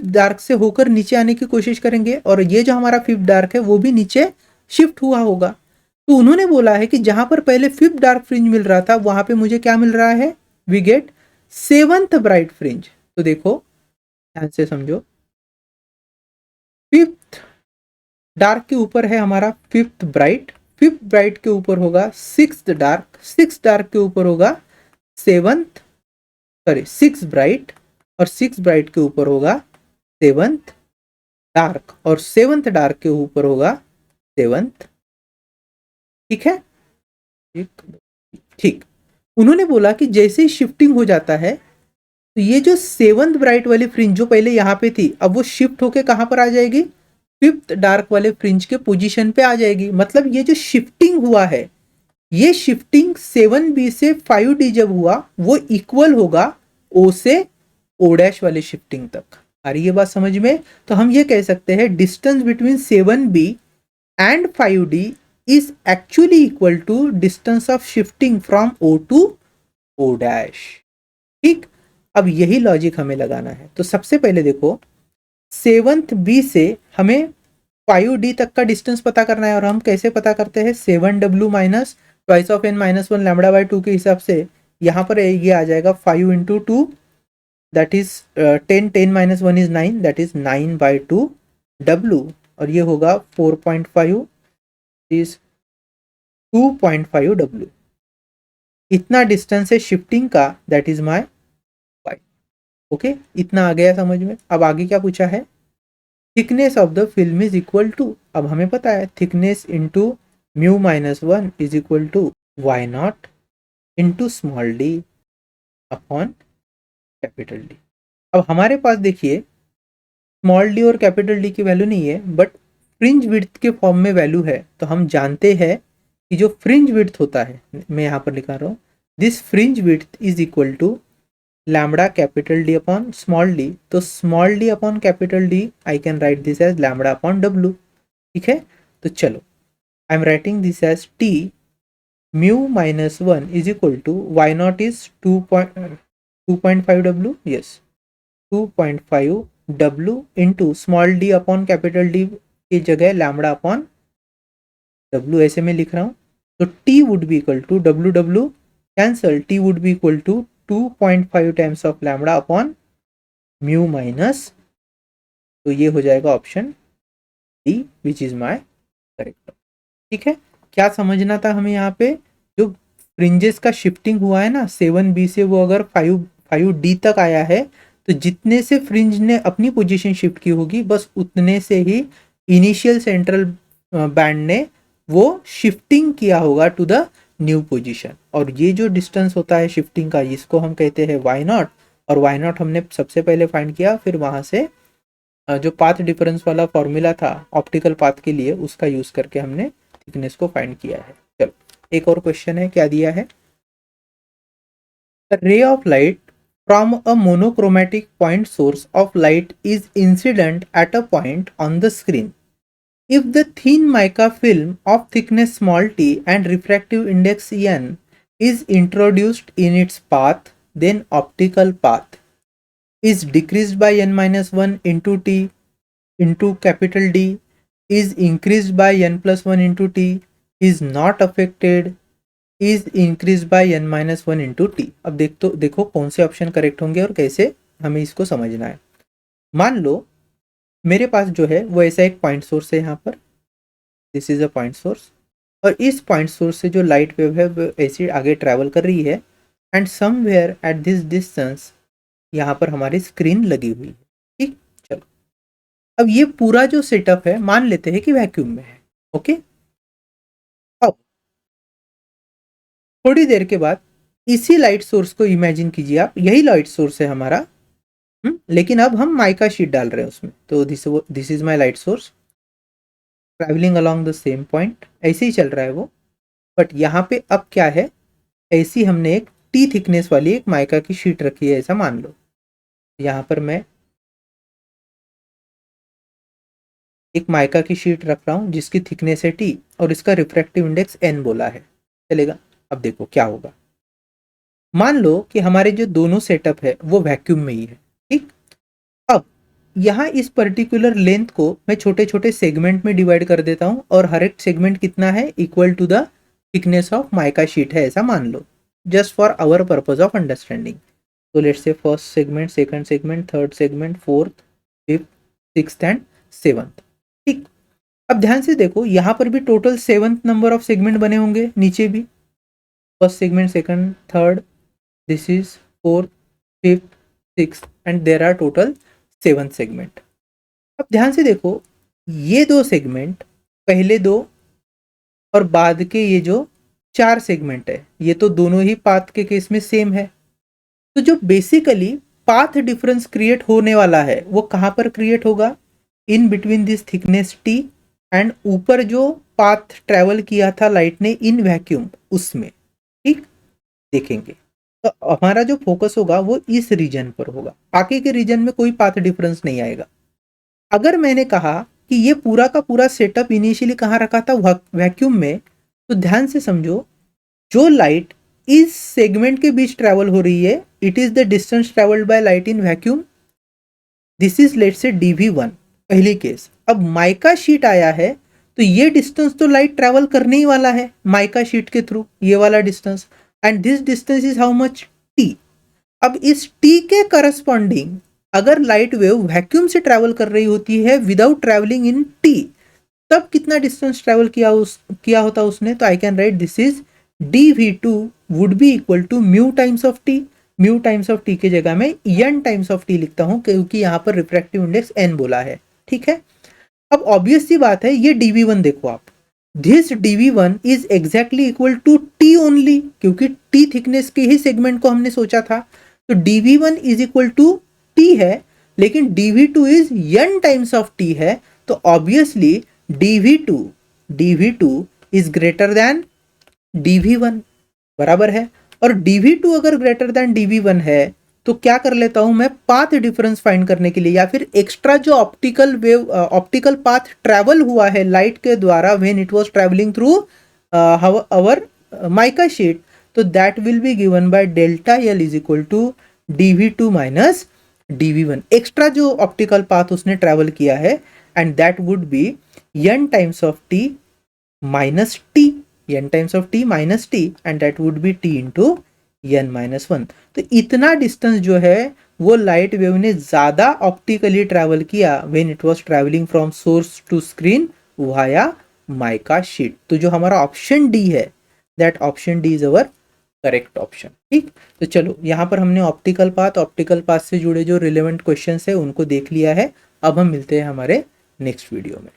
डार्क से होकर नीचे आने की कोशिश करेंगे, और ये जो हमारा फिफ्थ डार्क है वो भी नीचे शिफ्ट हुआ होगा। तो उन्होंने बोला है कि जहां पर पहले फिफ्थ डार्क फ्रिंज मिल रहा था वहां पे मुझे क्या मिल रहा है, we get seventh bright fringe. तो देखो ध्यान से समझो, फिफ्थ डार्क के ऊपर है हमारा फिफ्थ ब्राइट, फिफ्थ ब्राइट के ऊपर होगा सिक्स्थ डार्क, सिक्स डार्क के ऊपर होगा सेवंथ, सॉरी सिक्स ब्राइट, और सिक्स ब्राइट के ऊपर होगा सेवंथ डार्क, और सेवंथ डार्क के ऊपर होगा सेवंथ। ठीक है, ठीक ठीक। उन्होंने बोला कि जैसे ही शिफ्टिंग हो जाता है, तो ये जो सेवंथ ब्राइट वाली फ्रिंज जो पहले यहाँ पे थी, अब वो शिफ्ट होके कहां पर आ जाएगी, फिफ्थ डार्क वाले फ्रिंज के पोजीशन पे आ जाएगी। मतलब ये जो शिफ्टिंग हुआ है, ये शिफ्टिंग 7B से 5D जब हुआ, वो इक्वल होगा O से O डैश वाले शिफ्टिंग तक। आ रही है बात समझ में? तो हम ये कह सकते हैं distance between 7B and 5D is actually equal to distance of shifting from O to O dash. ठीक, अब यही लॉजिक हमें लगाना है। तो सबसे पहले देखो, 7B से हमें 5D तक का डिस्टेंस पता करना है, और हम कैसे पता करते हैं, 7W minus twice of n minus 1 lambda by 2 के हिसाब से। यहाँ पर ये आ जाएगा 5 into 2, that is 10, 10 minus 1 is 9, that is 9/2W, और ये होगा 4.5 इज 2.5W। इतना डिस्टेंस है शिफ्टिंग का, that is my y। Okay, इतना आ गया समझ में। अब आगे क्या पूछा है, thickness of the film is equal to, अब हमें पता है thickness into mu minus 1 is equal to Y nought into small D upon capital D. अब हमारे पास देखिए स्मॉल डी और कैपिटल डी की वैल्यू नहीं है, बट फ्रिंज विड्थ के फॉर्म में वैल्यू है। तो हम जानते हैं कि जो फ्रिंज विड्थ होता है, मैं यहाँ पर लिखा रहा हूँ, this fringe width is equal to lambda capital D upon small D. तो small D upon capital D I can write this as lambda upon W. ठीक है, तो चलो I am writing this as T mu minus 1 is equal to Y not is 2.5W, yes 2.5W into small D upon capital D की जगह lambda upon W ऐसे में लिख रहा हूँ। तो T would be equal to W W cancel, T would be equal to 2.5 times of lambda upon mu minus, तो ये हो जाएगा option D which is my correct. ठीक है, क्या समझना था हमें यहाँ पे, जो फ्रिंजेस का शिफ्टिंग हुआ है ना 7B से, वो अगर 5D तक आया है, तो जितने से फ्रिंज ने अपनी पोजीशन शिफ्ट की होगी, बस उतने से ही इनिशियल सेंट्रल बैंड ने वो शिफ्टिंग किया होगा टू द न्यू पोजीशन। और ये जो डिस्टेंस होता है शिफ्टिंग का, इसको हम कहते हैं वाई नॉट, और वाई नॉट हमने सबसे पहले फाइंड किया, फिर वहां से जो पाथ डिफरेंस वाला फॉर्मूला था ऑप्टिकल पाथ के लिए, उसका यूज करके हमने थिकनेस को फाइंड किया है। चलो एक और क्वेश्चन है, क्या दिया है, रे of light from a monochromatic point source of light is incident at a point on the screen. If the thin mica film of thickness small t and refractive index n is introduced in its path, then optical path is decreased by n minus 1 into t into capital D, is increased by n plus 1 into t, is not affected, is increased by n minus 1 into t। अब देखो कौन से option correct होंगे और कैसे हमें इसको समझना है। मान लो मेरे पास जो है वो ऐसा एक पॉइंट सोर्स है यहाँ पर, this is a point source, और इस पॉइंट सोर्स से जो लाइट वेव है वो ऐसे आगे ट्रैवल कर रही है, and somewhere at this distance यहाँ पर हमारी स्क्रीन लगी हुई है। ठीक, चलो अब ये पूरा जो सेटअप है मान लेते हैं कि वैक्यूम में है। ओके, अब थोड़ी देर के बाद इसी लाइट सोर्स को इमेजिन कीजिए आप, यही लाइट सोर्स है हमारा, लेकिन अब हम माइका शीट डाल रहे हैं उसमें। तो this is my light source travelling along the same point, ऐसे ही चल रहा है वो, बट यहाँ पे अब क्या है, ऐसी हमने एक टी थिकनेस वाली एक माइका की शीट रखी है ऐसा मान लो। यहाँ पर मैं एक माइका की शीट रख रहा हूँ जिसकी थिकनेस है टी और इसका रिफ्रैक्टिव इंडेक्स एन बोला है, चलेगा। अब देखो क्या होगा, मान लो कि हमारे जो दोनों सेटअप है वो वैक्यूम में ही है। ठीक, अब यहाँ इस पर्टिकुलर लेंथ को मैं छोटे छोटे सेगमेंट में डिवाइड कर देता हूँ, और हर एक सेगमेंट कितना है, equal to the thickness of mica sheet है ऐसा मान लो, just for our purpose of understanding. तो let's say first segment, second segment, third segment, fourth, fifth, sixth and seventh. ठीक, अब ध्यान से देखो यहाँ पर भी total 7th number of segment बने होंगे, नीचे भी first segment, second, third, this is fourth, fifth, sixth and there are total 7 segment. अब ध्यान से देखो ये दो सेगमेंट, पहले दो और बाद के ये जो 4 सेगमेंट है, ये तो दोनों ही पाथ के केस में सेम है। तो जो बेसिकली पाथ डिफरेंस क्रिएट होने वाला है वो कहां पर क्रिएट होगा, in between this thickness T and ऊपर जो पाथ ट्रेवल किया था लाइट ने इन वैक्यूम उसमें। ठीक, देखेंगे तो हमारा जो फोकस होगा वो इस रीजन पर होगा, बाकी के रीजन में कोई पाथ डिफरेंस नहीं आएगा। अगर मैंने कहा कि ये पूरा का पूरा सेटअप इनिशियली कहाँ रखा था, वैक्यूम में, तो ध्यान से समझो जो लाइट इस सेगमेंट के बीच ट्रेवल हो रही है, it is the distance travelled by light in vacuum, this is let say dv1 पहली केस। अब माइका शीट आया है तो ये डिस्टेंस तो लाइट ट्रेवल करने ही वाला है माइका शीट के थ्रू, ये वाला distance, and this distance is how much, T. अब इस टी के करस्पॉन्डिंग अगर लाइट वेव वैक्यूम से ट्रेवल कर रही होती है विदाउट ट्रेवलिंग इन टी, तब कितना डिस्टेंस ट्रेवल किया होता उसने, तो I can write this is dv2 would be equal to mu times of T. Mu times of T की जगह में n टाइम्स ऑफ टी लिखता हूं क्योंकि यहां पर रिफ्रैक्टिव इंडेक्स n बोला है। ठीक है, अब ऑब्वियस सी बात है ये dv1 देखो आप, this dv1 is exactly equal to T only, क्योंकि टी थिकनेस के ही सेगमेंट को हमने सोचा था। तो dv1 is equal to T है, लेकिन dv2 is n times of T है, तो obviously dv2 is greater than dv1, बराबर है। और dv2 अगर ग्रेटर देन dv1 है तो क्या कर लेता हूं मैं, पाथ डिफरेंस फाइंड करने के लिए या फिर एक्स्ट्रा जो ऑप्टिकल पाथ ट्रेवल हुआ है लाइट के द्वारा when it was travelling through our mica sheet, तो that will be given by delta L is equal to dv2 minus dv1, extra जो ऑप्टिकल पाथ उसने ट्रेवल किया है, and that would be n times of t minus t, n times of t minus t, and that would be t into n minus 1। तो इतना distance जो है वो light wave ने ज्यादा ऑप्टिकली ट्रैवल किया when it was travelling from source to screen via mica sheet. तो जो हमारा ऑप्शन डी है, that option D is our correct option. ठीक, तो चलो यहाँ पर हमने ऑप्टिकल पाथ से जुड़े जो रिलेवेंट क्वेश्चंस है उनको देख लिया है। अब हम मिलते हैं हमारे नेक्स्ट वीडियो में।